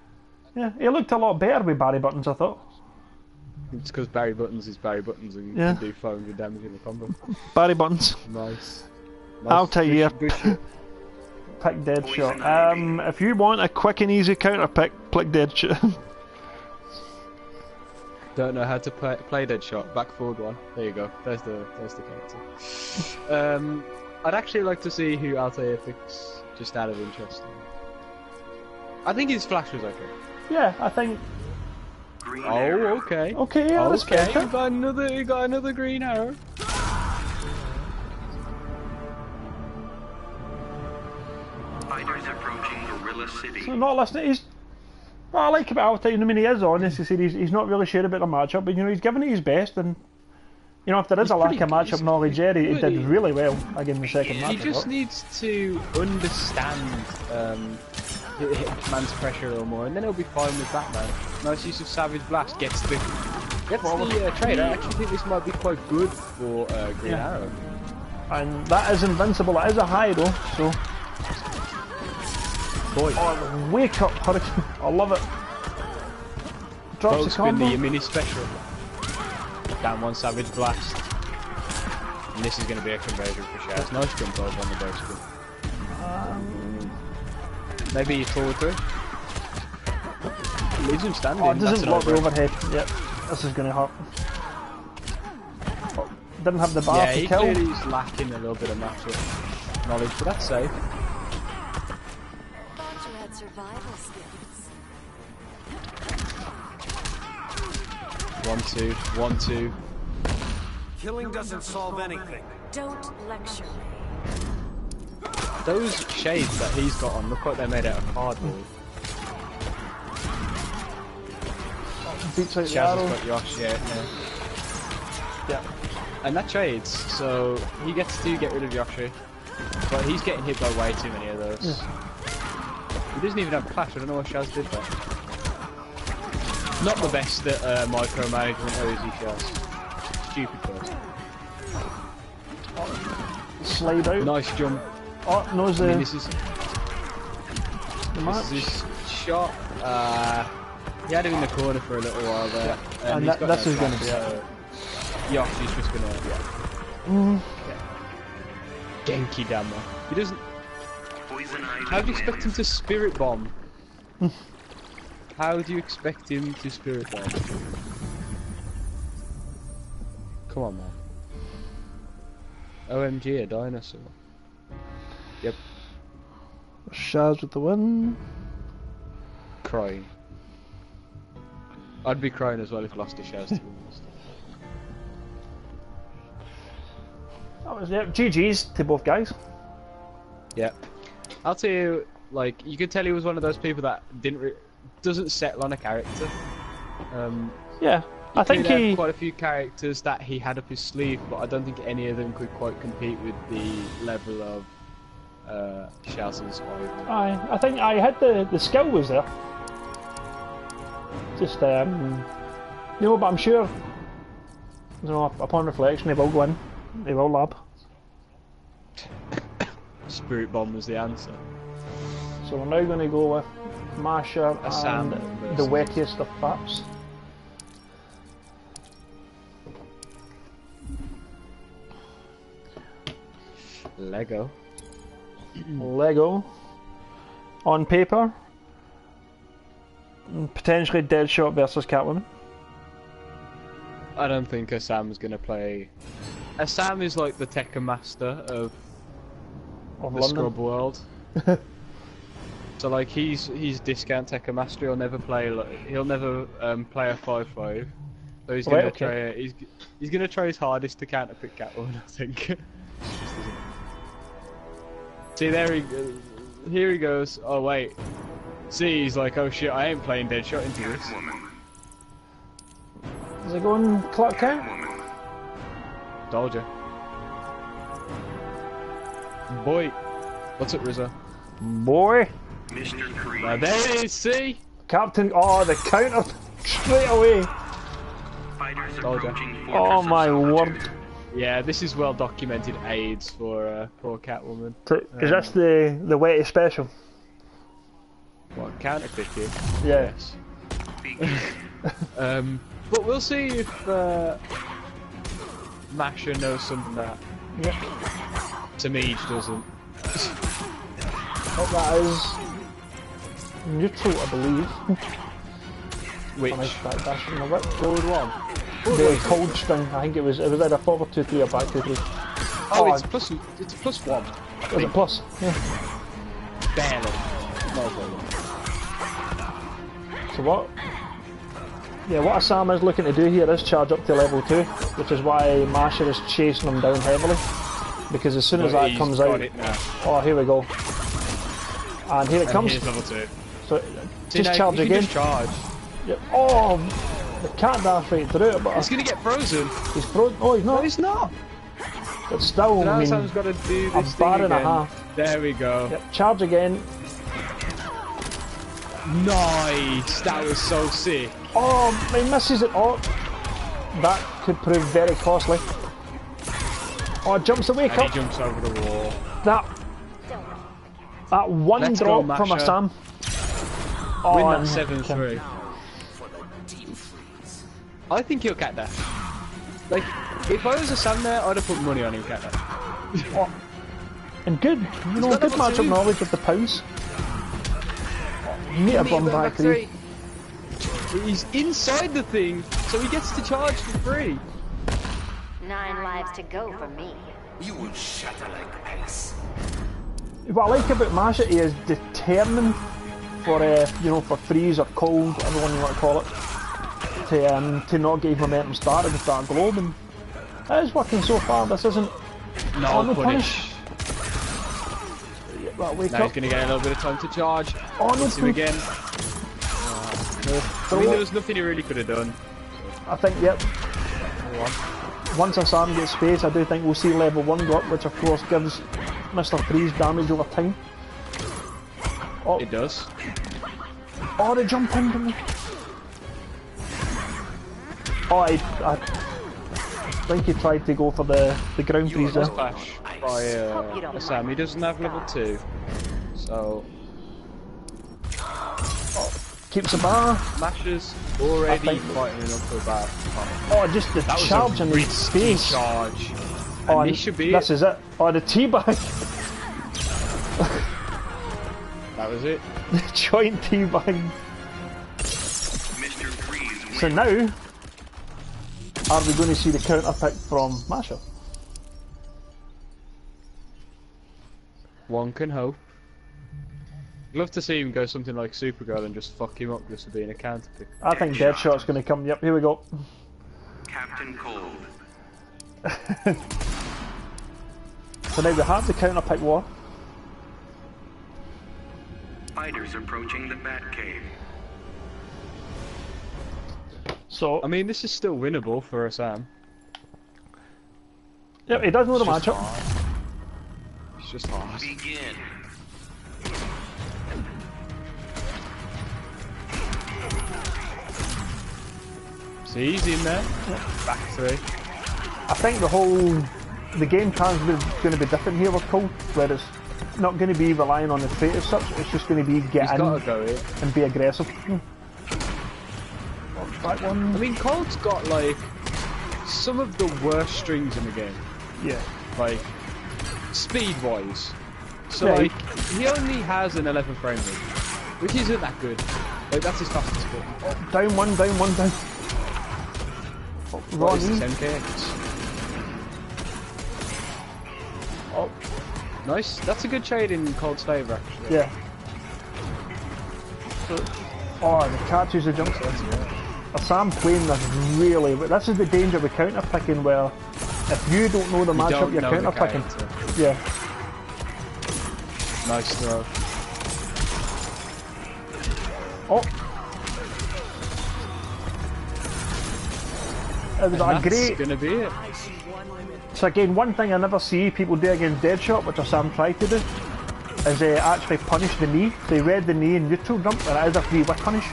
yeah, he looked a lot better with Barry Buttons. I thought.
It's because Barry Buttons is Barry Buttons and
Yeah.
can do 400 damage in the combo.
Barry Buttons.
Nice.
I'll tell you.
Bush-
Pick dead shot. If you want a quick and easy counter pick, click dead shot.
Don't know how to play dead shot. Back forward one. There you go. There's the character. I'd actually like to see who Altair picks, just out of interest. I think his flash was okay.
Yeah, I think.
Oh, okay.
Okay, I respect
You
it.
got another green arrow.
Fighters approaching Gorilla City.
So not listening. He's. What I like about Altair, I mean, he is honest. He said he's not really sure about the matchup, but you know, he's giving it his best, and you know, if there is a lack
pretty
of matchup
decent.
knowledge there, he did
Really-
really well against the second match.
He
I
just
thought.
needs to understand Hitman's pressure a little more, and then he'll be fine with Batman. Nice use of Savage Blast gets the trade. I actually think this might be quite good for Green
Yeah.
Arrow.
And that is invincible. It is a high though, so.
Boy,
Oh, the wake up hurricane. I love it. Drops
Boat
the
spin
combo.
the mini special. Down one Savage Blast. And this is going to be a conversion for Shaz. Nice jump over on the boat spin. Maybe forward through. Leaves him standing.
Oh, it
That's
doesn't
an
block the
over.
overhead. Yep, this is going to hurt. Oh, didn't have the bar
Yeah,
to
he
kill.
clearly is lacking a little bit of matchup knowledge, but that's safe.
Thought you had survival skills.
1-2, 1-2.
Killing doesn't solve anything.
Don't lecture me.
Those shades that he's got on look like they're made out of cardboard.
Beats out the
Shaz
arrow.
has got Yosh, yeah.
Yeah.
And that trades, so he gets to get rid of Yoshi. But he's getting hit by way too many of those.
Yeah.
He doesn't even have Clash, I don't know why Shaz did that. Not the best at micromanagement, though, is he, Shaz? Stupid person.
Slide out.
Nice jump.
Oh, knows the,
I mean, this is
match.
his shot. He had him in the corner for a little while there.
And
he's got
this
no
is going to
Clash,
be it.
so Yoshi's just gonna, Genki Dama. He doesn't.
Poison ivy.
How do you expect him to spirit bomb? How do you expect him to spirit bomb? Come on, man. OMG, a dinosaur. Yep,
Shaz with the win.
crying. I'd be crying as well if I lost to Shaz, to be honest.
That was it. GG's to both guys.
Yep. I'll tell you, like, you could tell he was one of those people that doesn't settle on a character.
Yeah, I think
He
he.
had quite a few characters that he had up his sleeve, but I don't think any of them could quite compete with the level of Shaz's Ivy.
I think I had the skill was there. Just but I'm sure. You know, upon reflection, he will win. He will lab.
Spirit Bomb was the answer.
So we're now going to go with Masher
Sam
and
versus-
the wettiest of faps.
Lego.
Lego. On paper. Potentially Deadshot versus Catwoman.
I don't think Assam's gonna play. Assam is like the Tekken master of
Of
the
London.
scrub world. So like he's discount Tekken master. He'll never play. He'll never play a 5-5. So he's gonna
Right, okay.
try. He's gonna try his hardest to counter pick Catwoman. I think. See there he goes. Here he goes. Oh wait. See, he's like, oh shit, I ain't playing Deadshot into this.
Catwoman.
Is it going Clark Kent?
Catwoman.
Told ya. Boy. What's up, Rizzo?
Boy.
Mr. Creed.
Now there it is, see?
Captain. Oh, the counter straight away.
Fighters
Told ya.
approaching
Oh
Fortress of
my
Solitude.
word.
Yeah, this is well documented AIDS for poor Catwoman.
So, is this the wetty special?
What, counter picking?
Yeah.
Yes.
Begin.
But we'll see if Masha knows something that
Yeah.
Tamij doesn't.
But that is neutral, I believe.
Which?
Nice back dash from the whip.
Forward one.
The cold string. I think it was either forward 2-3 or back 2-3.
Oh,
Oh,
it's plus one.
Was it plus? Yeah.
Barely. Not barely.
So what? Yeah, what Assam is looking to do here is charge up to level 2, which is why Masher is chasing him down heavily. Because as soon as
But
that
he's
comes
got
out,
it now.
oh here we go. And here it
And
comes.
here's level 2.
So
See,
just
now,
charge
you can
again.
Just charge.
Yep. Oh, the cat dash right through it, but
He's gonna get frozen.
he's frozen. Oh, he's
No,
not.
he's not.
But still,
Now
I mean,
Sam's got to do this
a
thing
bar and a
again.
half.
There we go.
Yep, charge again.
Nice. That was so sick.
Oh, he misses it. Oh, that could prove very costly. Oh, jumps away,
And he
cut.
jumps over the wall.
That one
Let's go,
drop from
Masha.
Assam. Oh,
Win that
and-
7-3. I think he'll cat that. Like, if I was a Sam there, I'd have put money on him cat that.
Oh, and good, you know,
got
good
level
matchup
2.
knowledge with the pounds. Meet a bum back three.
He's inside the thing, so he gets to charge for free.
9 lives to go for me.
You will shatter like ice.
What I like about Masha, he is determined for, you know, for freeze or cold, whatever one you want to call it. to not get his momentum started with that globe, and it is working so far. This isn't...
No,
no
punish.
Yeah, well, wake
Now
up.
he's going to get a little bit of time to charge.
Oh, no,
Hits him again. I mean, there was nothing he really could have done.
I think, yep. Once Assam gets space, I do think we'll see level 1 go up, which of course gives Mr. Freeze damage over time. Oh,
It does.
oh, they jump into me. Oh, I think he tried to go for the ground freeze there.
Splash by Assam. He doesn't have level 2. So,
Keeps the bar.
Masher's already
I think-
fighting up for about.
Oh, just the
That was
charge
a
in his
risky
face.
charge.
Oh,
And
and
this should be
this
it.
is it. Oh, the teabag.
That was it.
The joint teabag.
Mr. Freeze
So
wins.
now, are we going to see the counter pick from Masher?
One can hope. I'd love to see him go something like Supergirl and just fuck him up just for being a counter pick.
I think Deadshot's going to come. Yep, here we go.
Captain Cold.
So now we have the counter pick war.
Fighters approaching the Batcave.
So,
I mean, this is still winnable for Assam.
yep, he does know the
It's just
matchup.
hard. It's just hard.
Begin.
See, he's in there. Back 3.
I think the game plan's going to be different here with Cole, where it's not going to be relying on the trait as such, it's just going to be
He's
get
got
in
to go here.
and be aggressive. Back
I
one.
mean, Cold's got like some of the worst strings in the game,
Yeah.
like speed-wise. So
Yeah,
like he only has an 11 frame rate, which isn't that good. Like that's his fastest button.
Down one, down one, down. Oh,
What is
Ronnie.
this, MKX?
Oh,
Nice. That's a good trade in Cold's favour, actually.
yeah. So, oh, the catches the jump. Sam playing this really. This is the danger with counter picking, where if you don't know the matchup,
don't
you're
know the
counter picking.
character.
Yeah.
Nice throw.
Oh. It was a
That's
great.
gonna be it.
So again, one thing I never see people do against Deadshot, which Sam tried to do, is actually punish the knee. They read the knee in neutral jump, and it is a free whip punish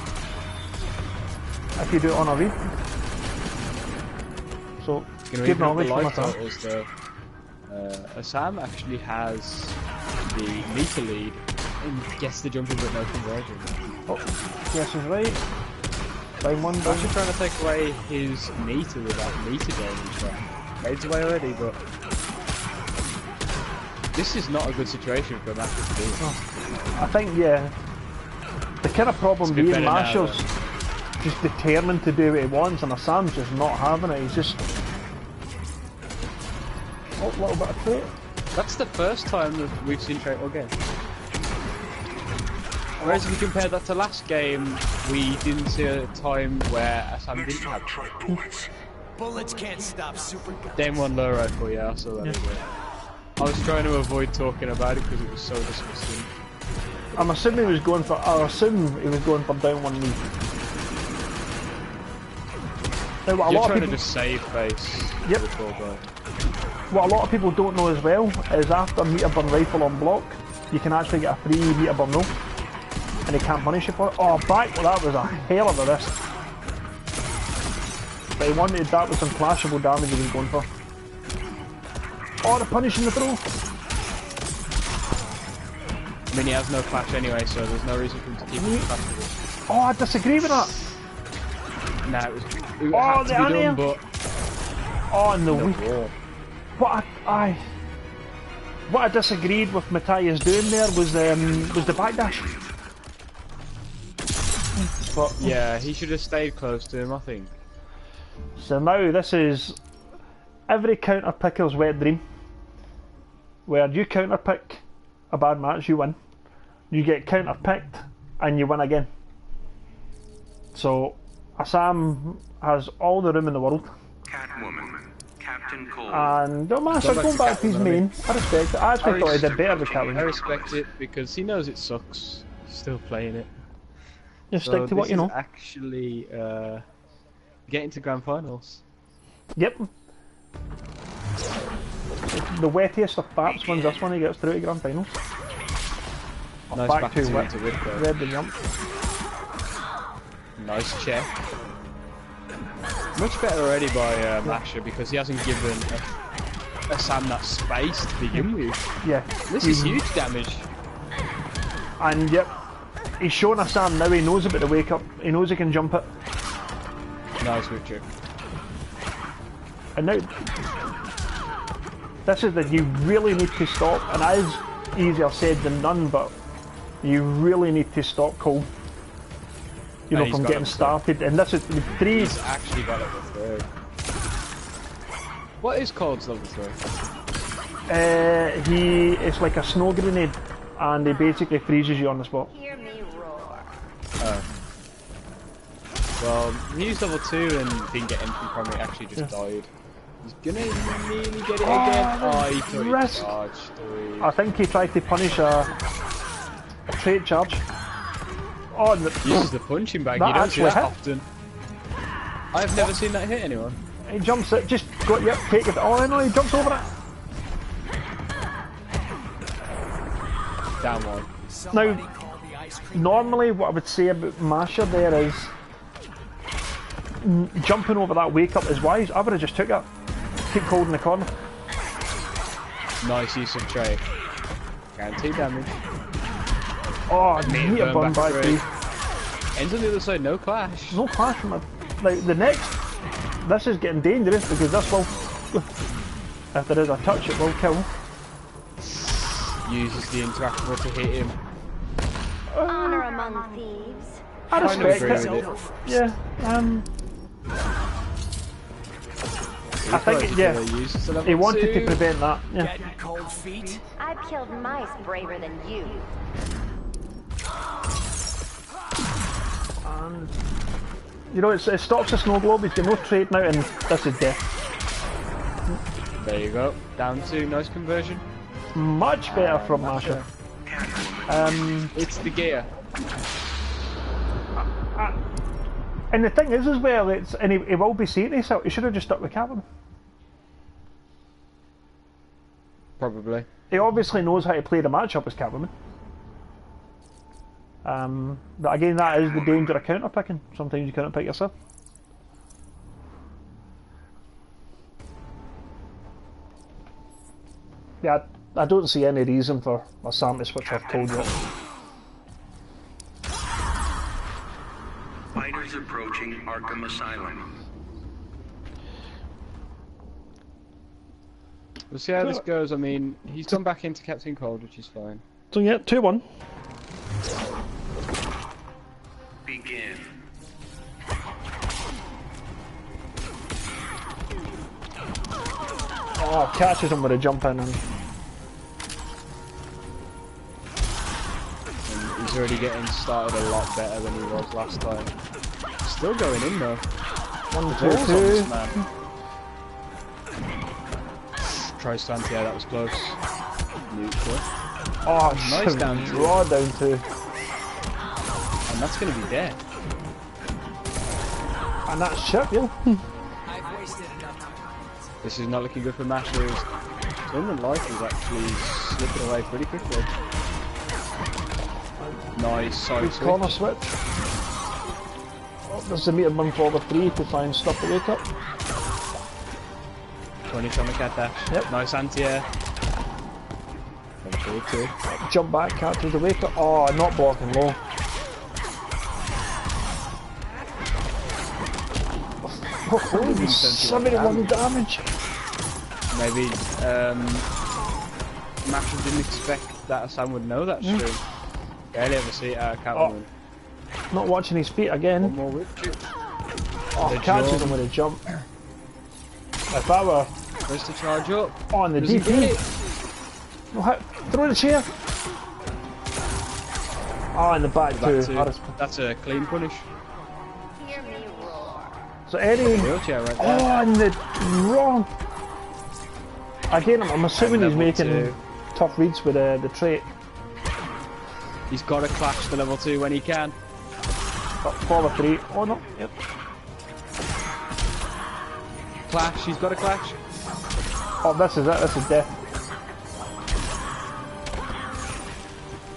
if you do it on a read. So
Gonna
good
even up the
knowledge from
life
Sam.
totals though. Assam actually has the meter lead and gets the jumping but no conversion.
Oh, yes, is right. Down one,
I'm
down.
actually trying to take away his meter with that meter damage. Made away already, but this is not a good situation for a match to be.
I think, yeah, the kind of problem
It's a bit
being
better now,
Marshall's just determined to do what he wants, and Sam's just not having it. He's just a little bit of trait.
That's the first time that we've seen Trait again. Whereas if you compare that to last game, we didn't see a time where Assam
Next
didn't
time,
have
try points.
Bullets can't stop super guns.
Dame 1 low rifle, yeah, I saw that as well. I was trying to avoid talking about it because it was so disgusting.
I'm assuming he was going for. I assume he was going for down one knee. Now, what a
You're
lot of
trying to
people,
just save face.
Yep.
Before going.
what a lot of people don't know as well is after meter burn rifle on block, you can actually get a free meter burn no, and he can't punish you for it. Oh, back! Well, that was a hell of a risk. But he wanted that with some clashable damage he was going for. Oh, the punishing the throw.
I mean, he has no clash anyway, so there's no reason for him to keep it clashable.
Oh, I disagree with that.
Nah, it
Oh,
had
the
to be
anti-air.
done, but
Oh, and the
no
weak.
war.
What I disagreed with Matthias doing there was the backdash. But
Yeah, he should have stayed close to him, I think.
so now this is every counter picker's wet dream, where you counter pick a bad match, you win. You get counter picked and you win again. So Sam has all the room in the world.
Catwoman, Captain Cold.
And Master going back to his main. I respect it. I actually thought he did better with
I
Catwoman.
respect it because he knows it sucks. He's still playing it.
Just stick to what you know.
Actually, getting to grand finals.
Yep. The wettiest of Baps wins this one, he gets through to grand finals.
Nice
back to
whip.
Red the jump.
Nice check. Much better already by Masher because he hasn't given a Sam that space to begin with.
Yeah.
This is huge damage.
And yep, he's showing a Sam now, he knows about the wake up, he knows he can jump it.
Nice whip trick.
And now, this is that you really need to stop, and that is easier said than done, but you really need to stop Cole. You know, from getting started, and this is the 3.
He's actually got level 3. What is Cole's level 3?
It's like a snow grenade, and he basically freezes you on the spot.
Hear me roar.
Well, he used level 2 and didn't get anything from it, actually just died. He's gonna nearly get it again. Oh, he thought he charged.
I think he tried to punish a trait charge. Oh,
uses the punching bag, you don't see that often. I've never seen that hit anyone.
He jumps it, just got, yep, take it. Oh no, he jumps over it.
Down one.
Now, normally what I would say about Masher there is jumping over that wake up is wise. I would have just took it. Keep holding the corner.
Nice use of tray. Guaranteed damage.
Oh, neat a bun back through.
Ends on the other side, no clash.
No clash from it. Like the next, this is getting dangerous because this will, if there is a touch, it will kill.
Uses the interactable to hit him.
Honor among thieves.
I respect it. Yeah. I think yeah. He wanted to prevent that. Yeah.
Getting cold feet.
I've killed mice braver than you.
And you know, it stops the snow globe. He's got no trading out, and this is death.
There you go. Down 2, nice conversion.
Much better from Masher.
It's the gear.
And the thing is as well, and he will be saying to himself, he should have just stuck with Catwoman.
Probably.
He obviously knows how to play the matchup as Catwoman. But again, that is the danger of counter picking. Sometimes you counter pick yourself. Yeah, I don't see any reason for a Sam to switch off Cold yet.
Fighters approaching Arkham Asylum.
We'll see how this goes. I mean, he's gone back into Captain Cold, which is fine.
So yeah, 2-1.
Begin.
Oh, catches him with a jump in, and
he's already getting started a lot better than he was last time. Still going in though.
1-2-2.
Tries to anti-air, that was close. Neutral.
Oh,
nice down 2.
Raw down 2.
And that's going to be dead.
And that's shit, yeah.
I've wasted enough time.
This is not looking good for Mashers. Tournament life is actually slipping away pretty quickly. Nice side switch.
Corner switch. Oh, there's the meter run forward 3 to try and stop the wake up.
20 on the cat dash.
Yep.
Nice anti-air. 2.
Jump back, catches the wake up. Oh, not blocking low. Oh, holy 71 damage.
Maybe Masher didn't expect that Sam would know that stream. Barely ever see it out of Catwoman.
Not watching his feet again.
One more whip chip.
Oh, catches him with a jump. If that were
Where's the charge up?
on the
Does he get
DP.
it?
No, throw the chair. Oh, in the back too.
That's a clean punish.
Hear me roar.
So any...
Wheelchair right there.
Oh, and the wrong... Again, I'm assuming he's
level
making
2.
tough reads with the trait.
He's got to clash the level 2 when he can.
Forward 3. Oh no, yep.
Clash, he's got to clash.
Oh, this is it, this is death.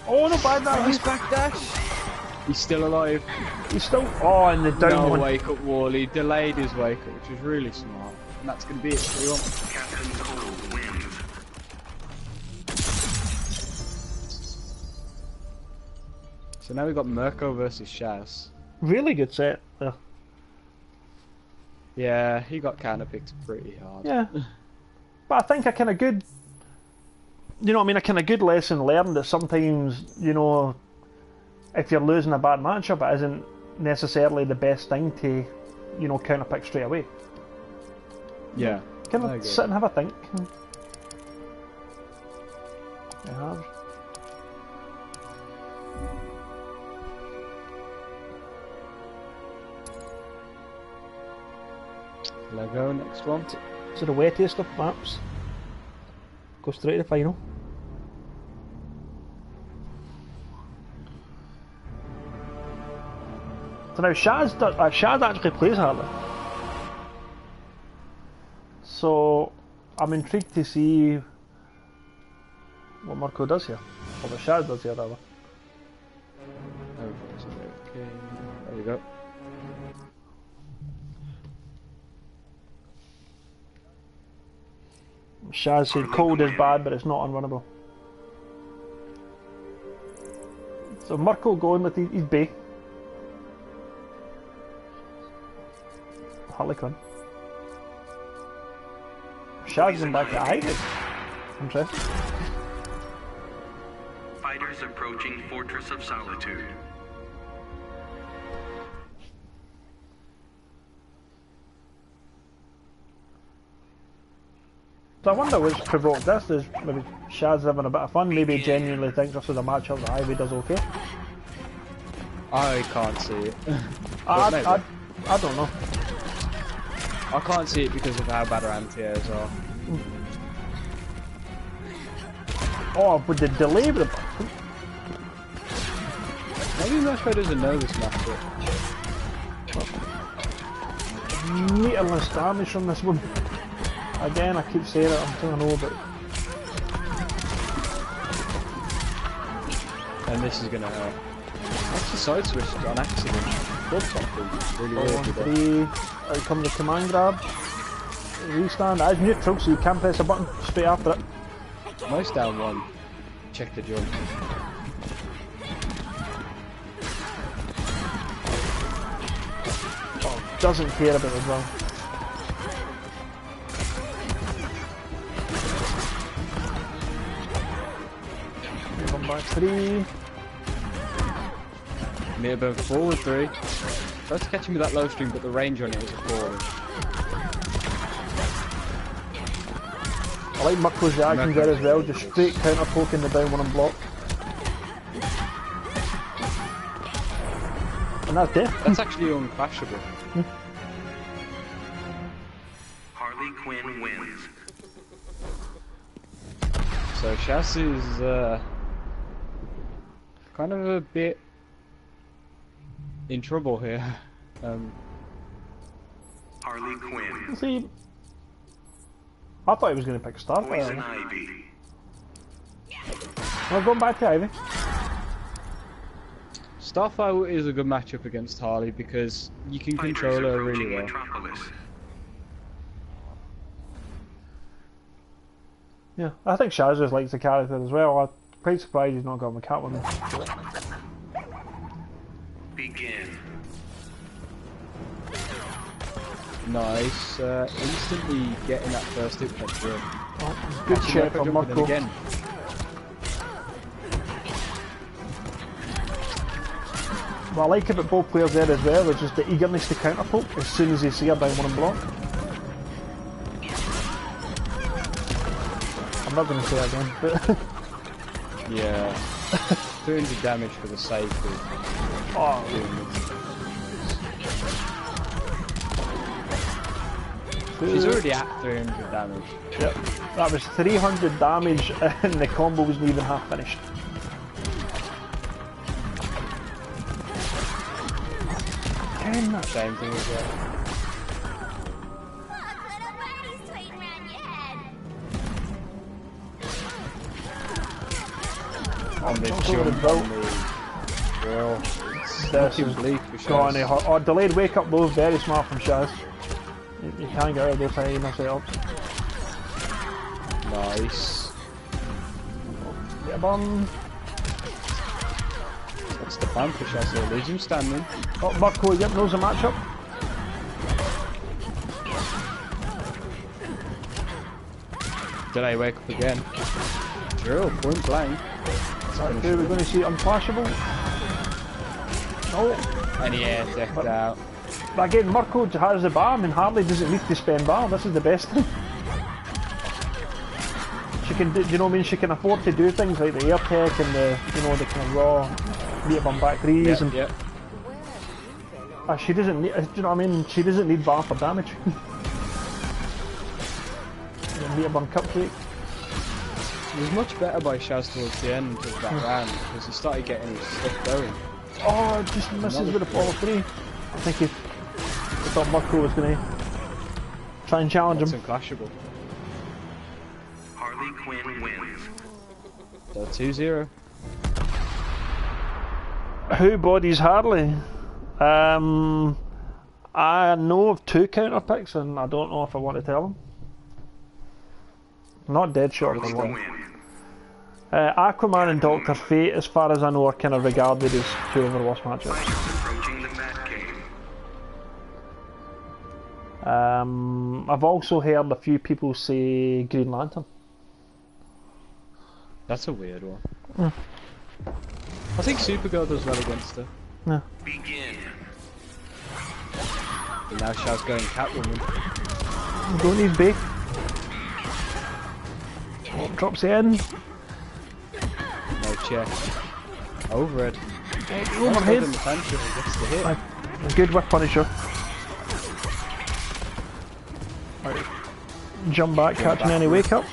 Oh, no, bad that.
He's backdash. He's still alive.
He's still... Oh, and the down
No
one.
wake up wall. He delayed his wake up, which was really smart. And that's going to be it for you.
Captain Cole wins.
So now we've got Mirko versus Shaz.
Really good set there.
Yeah, he got kind of picked pretty hard.
Yeah. But I think a kind of good... You know what I mean? A kind of good lesson learned that sometimes, you know, if you're losing a bad matchup, it isn't necessarily the best thing to, you know, counterpick straight away.
Yeah.
Kind
I
of
agree.
sit and have a think. I have.
Lego, next one.
So the wettiest of maps. Go straight to the final. So now Shaz actually plays Harley. So I'm intrigued to see what Mirko does here. Or what Shaz does here rather.
Okay, there we go.
Shaz said cold is bad but it's not unrunnable. So Mirko going with his bay. Harley Quinn. Shaz going back to Ivy. Interesting.
Fighters approaching Fortress of Solitude.
So I wonder what's provoked this. Is maybe Shaz having a bit of fun, maybe genuinely thinks this is a matchup that Ivy does okay.
I can't see it.
I don't know.
I can't see it because of how bad her anti-airs are.
Oh, but the delay with
Maybe Mirko doesn't know this matchup.
the meterless damage from this one. Again, I keep saying it until I know about it.
And this is gonna hurt. Actually side switched on accident. Did something really weird with it.
3, out comes the command grab. Restand, that's neutral so you can press a button straight after it.
Mouse down one. Check the jump.
Oh, doesn't care about it well. Come back 3.
May have been forward 3. Tried to catch him with that low string, but the range on it was forward.
I like Mirko's reaction there as well, just straight counter poking the down one and block. And that's death.
That's actually unclashable.
Harley Quinn wins.
So Shaz is kind of a bit in trouble here.
Harley Quinn.
See, I thought he was going to pick Starfire.
Poison Ivy.
Well, going back to Ivy.
Starfire is a good matchup against Harley because you can
Fighters
control her
approaching
really well.
Metropolis.
Yeah, I think Shaz just likes the character as well. I'm quite surprised he's not got my Catwoman.
Begin.
Nice, instantly getting that first hit punch through.
Oh, good check from Mirko.
Again.
What I like about both players there as well is just the eagerness to counter poke as soon as they see her down one and block. I'm not going to say it again, but
Yeah. 200 damage for the sake of
oh,
doing this. She's already at 300 damage.
Yep. That was 300 damage and the combo wasn't even half finished.
Same thing as well. On the jump, on the drill. It's looking bleak for Shaz.
Oh, delayed wake up though, very smart from Shaz. You can't get out of those hyena setups.
Nice.
Get a bomb.
That's the plan for Shaz, so leaves him standing.
Oh, Marco, yep, knows the matchup.
Did I wake up again? Drill, point blank.
Okay, we're going to see unflashable. No.
And yeah, decked out.
But again, Marco has the bar, and Harley doesn't need to spend bar. This is the best thing. She can, do you know what I mean? She can afford to do things like the air tech and the, you know, the kind of raw meat on back threes.
Yep,
and
yep.
She doesn't need, do you know what I mean? She doesn't need bar for damage. Meat on cupcake.
It was much better by Shaz towards the end of that round because he started getting his stuff going.
Oh, just misses with a follow through. I think he thought Marco was going to try and challenge
That's
him.
unclashable.
Harley Quinn wins.
So 2-0.
Who bodies Harley? I know of 2 counter picks and I don't know if I want to tell them. Not Deadshot
Harley
for one.
Quinn.
Aquaman and Dr. Fate, as far as I know, are kind of regarded as 2 Overwatch matchups.
Approaching the Batcave.
I've also heard a few people say Green Lantern.
That's a weird one. I think Supergirl does well against her.
Yeah.
Begin.
And now Shaz going Catwoman.
Don't need bait. Oh, drops in.
No check. Overhead.
Overhead.
In the pantry, gets the hit.
A good whip punisher. Right. Jump back, catching any wake up.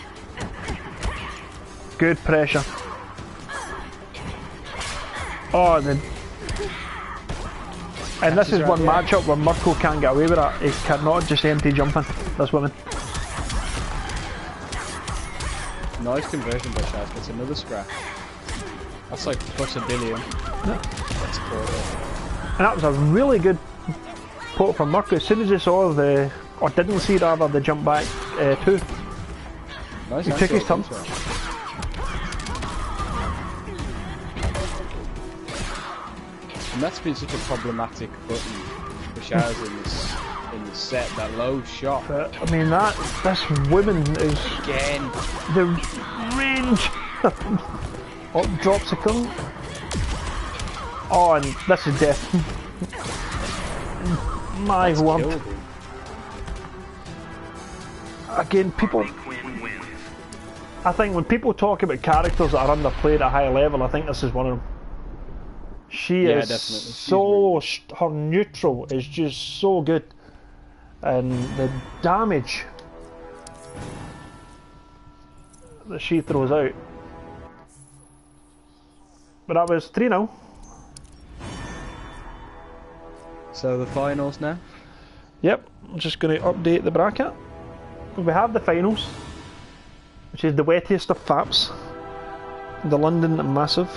Good pressure. Oh, and this is one matchup where Mirko can't get away with that. He cannot just empty jumping. This woman.
Nice conversion by Shaz, gets another scrap. That's like plus $1 billion.
Yeah.
That's cool.
And that was a really good poke from Mirko. As soon as he saw the, or didn't see rather, the jump back too.
Nice.
He took his turn.
And that's been such a problematic button for Shaz in this set, that low shot.
But, I mean, this woman is
Again.
the range. Up drops a gun. Oh, and this is death. My
That's
word.
killed him.
Again, people.
Harley Quinn wins.
I think when people talk about characters that are underplayed at a high level, I think this is one of them. She
Yeah,
is
definitely.
so her neutral is just so good, and the damage that she throws out. But that was 3-0.
So the finals now?
Yep, I'm just going to update the bracket. We have the finals, which is the wettiest of faps, the London Massive.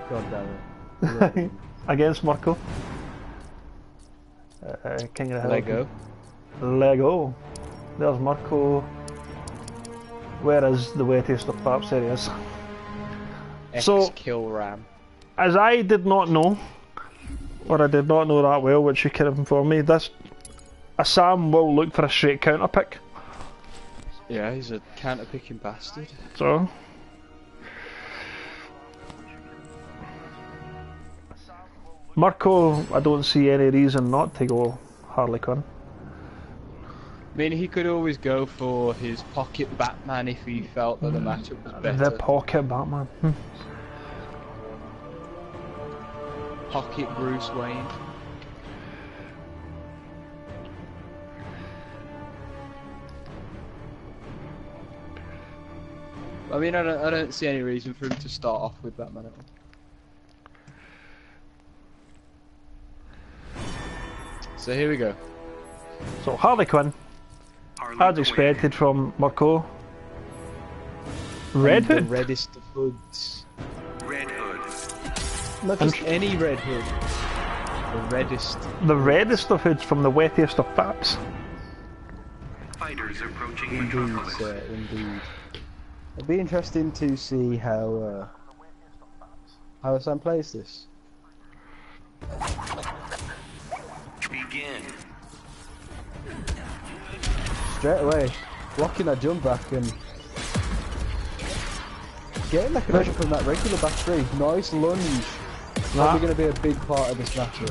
God damn it.
Against Mirko. King of the Hill.
Lego.
Lego. There's Mirko. Where is the wettiest of faps? There he is. So-
Kill Ram.
As I did not know, or I did not know that well, which you could have informed me, Assam will look for a straight counter pick.
Yeah, he's a counter picking bastard.
So. Mirko, I don't see any reason not to go Harley Quinn.
I mean, he could always go for his pocket Batman if he felt that the matchup was better.
The pocket Batman.
Pocket Bruce Wayne. I mean, I don't see any reason for him to start off with that man. So here we go.
So Harley Quinn, as expected from Marco. Red
The
Hood?
reddest of hoods.
Red Hood.
Not just any red hood. The reddest.
The reddest of hoods from the wettiest of paps.
Fighters approaching
Indeed,
Metropolis.
sir, indeed. It'll be interesting to see how Sam plays this.
Begin.
Straight away, blocking that jump back and getting that connection from that regular back three. Nice lunge. Probably going to be a big part of this matchup.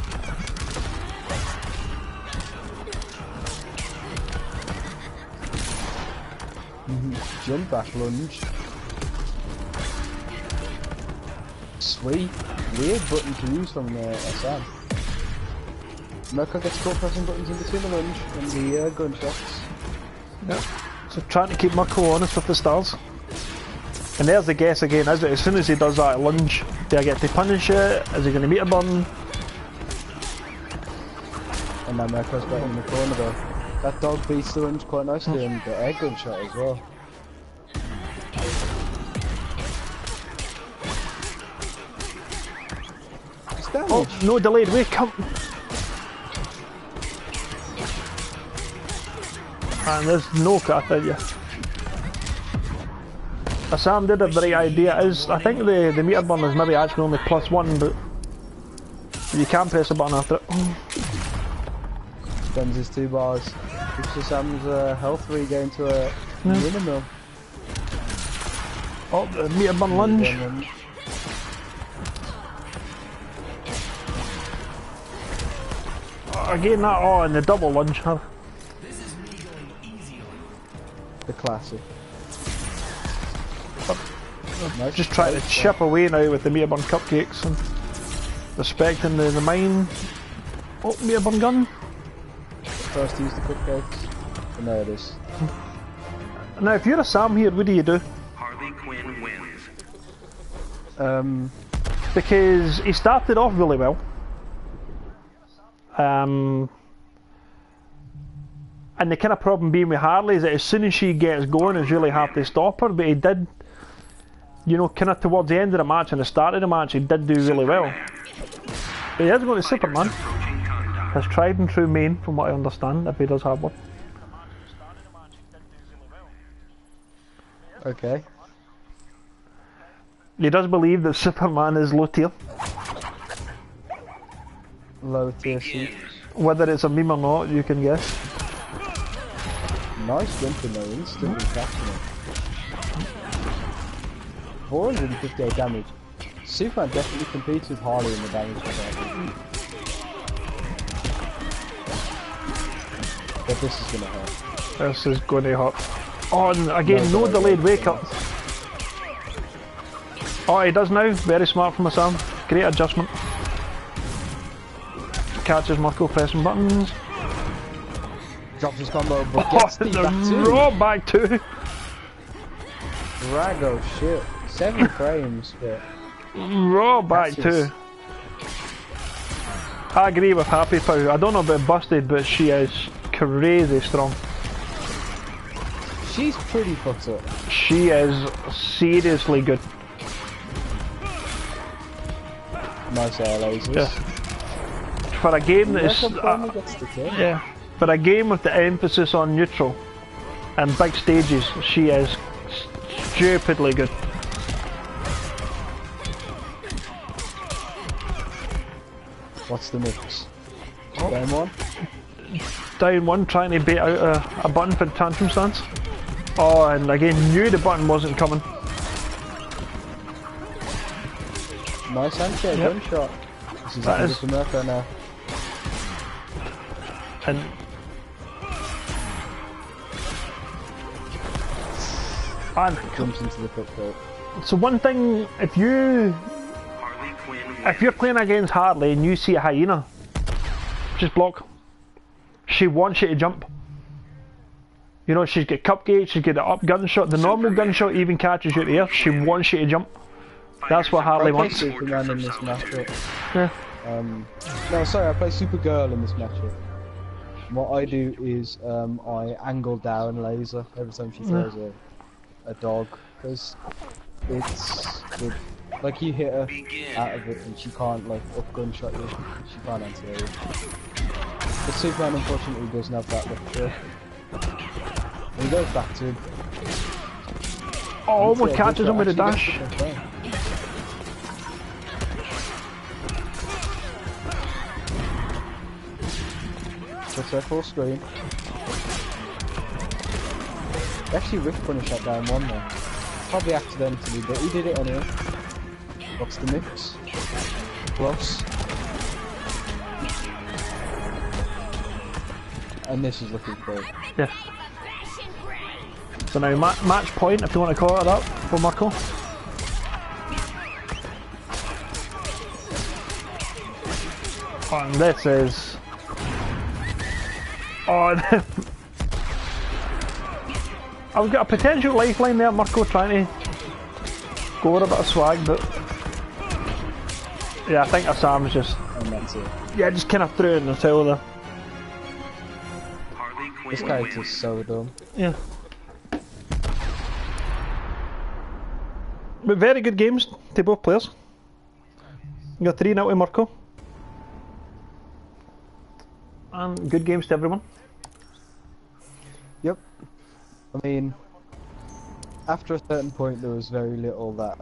Jump back lunge. Sweet. Weird button to use from Sam. Mirko gets caught pressing buttons in between the lunge and the gunshots.
Yep. So trying to keep Marco honest with the stars. And there's the guess again, is it? As soon as he does that lunge, do I get to punish it? Is he going to meet a burn?
And now Mirko's back in the corner though. That dog beats the lunge quite nicely and the air gunshot as well.
Oh, no delayed wake up. And there's no cut, I tell you. Sam did have the right idea. I think the meter burn is maybe actually only +1, but you can press a button after it.
Spends his 2 bars. Keeps Sam's health regain to a minimum.
Oh, the meter burn lunge. Again that, oh, and the double lunge. Huh?
The classic. Nice.
Just trying to chip away now with the meter burn cupcakes and respecting the mine. Oh, meter burn gun.
First to use the cupcakes. And there it is.
Now if you're a Sam here, what do you do?
Harley Quinn wins.
Because he started off really well. And the kind of problem being with Harley is that as soon as she gets going, it's really hard to stop her. But he did, you know, kind of towards the end of the match and the start of the match, he did do really well. But he is going to Superman. His tried and true main, from what I understand, if he does have one.
Okay.
He does believe that Superman is low tier.
Low tier seat.
Whether it's a meme or not, you can guess.
Nice jumping though, instantly catching it. 458 damage. Superman definitely competes with Harley in the damage department. But this is gonna hurt.
This is going to hurt. Oh, and again, no delayed wake up. Oh, he does now. Very smart from Sam. Great adjustment. Catches Marco pressing buttons.
Drops his combo, but gets the back two.
Raw back two.
Rago shit. 7 frames, but
Raw back
That's
two. I agree with Happy Pow. I don't know about Busted, but she is crazy strong.
she's pretty fucked up.
She is seriously good.
Nice air lasers.
Yeah. For a game that is
Gets the kill.
yeah, for a game with the emphasis on neutral and big stages, she is stupidly good.
What's the mix? Down one.
Down one, trying to bait out a button for the tantrum stance. Oh, and again, knew the button wasn't coming.
Nice handshake,
Yep.
gunshot. This is
That
easy
is-
for Mirko now.
And
Jumps into the cupcake.
so one thing, if you're playing against Harley and you see a hyena, just block. She wants you to jump. You know, she's got cupcakes, she's got the up gunshot. The normal gunshot even catches you at the air. She wants you to jump. That's what Harley
I play
wants.
Superman in this matchup.
Yeah.
No, sorry, I play Supergirl in this matchup. What I do is I angle down laser every time she throws a dog, because it's good. Like you hit her out of it and she can't like up gunshot you. She can't answer you. But Superman unfortunately doesn't have that luxury. And he goes back to him.
Oh, almost catches him with a dash.
Puts her full screen. He actually whiff punished that down one there. Probably accidentally, but he did it anyway. What's the mix? Plus. And this is looking great.
Yeah. So now match point, if you want to call it that, for Marco. And this is... Oh, I've got a potential lifeline there, Marco, trying to go with a bit of swag, but... Yeah, I think Sam's just...
And that's it.
Yeah, just kind of threw it in the tail there.
Harley
This
Quinn
character's
wins.
so dumb.
Yeah. But very good games to both players. You got 3 now to Marco. And good games to everyone.
Yep. I mean, after a certain point there was very little that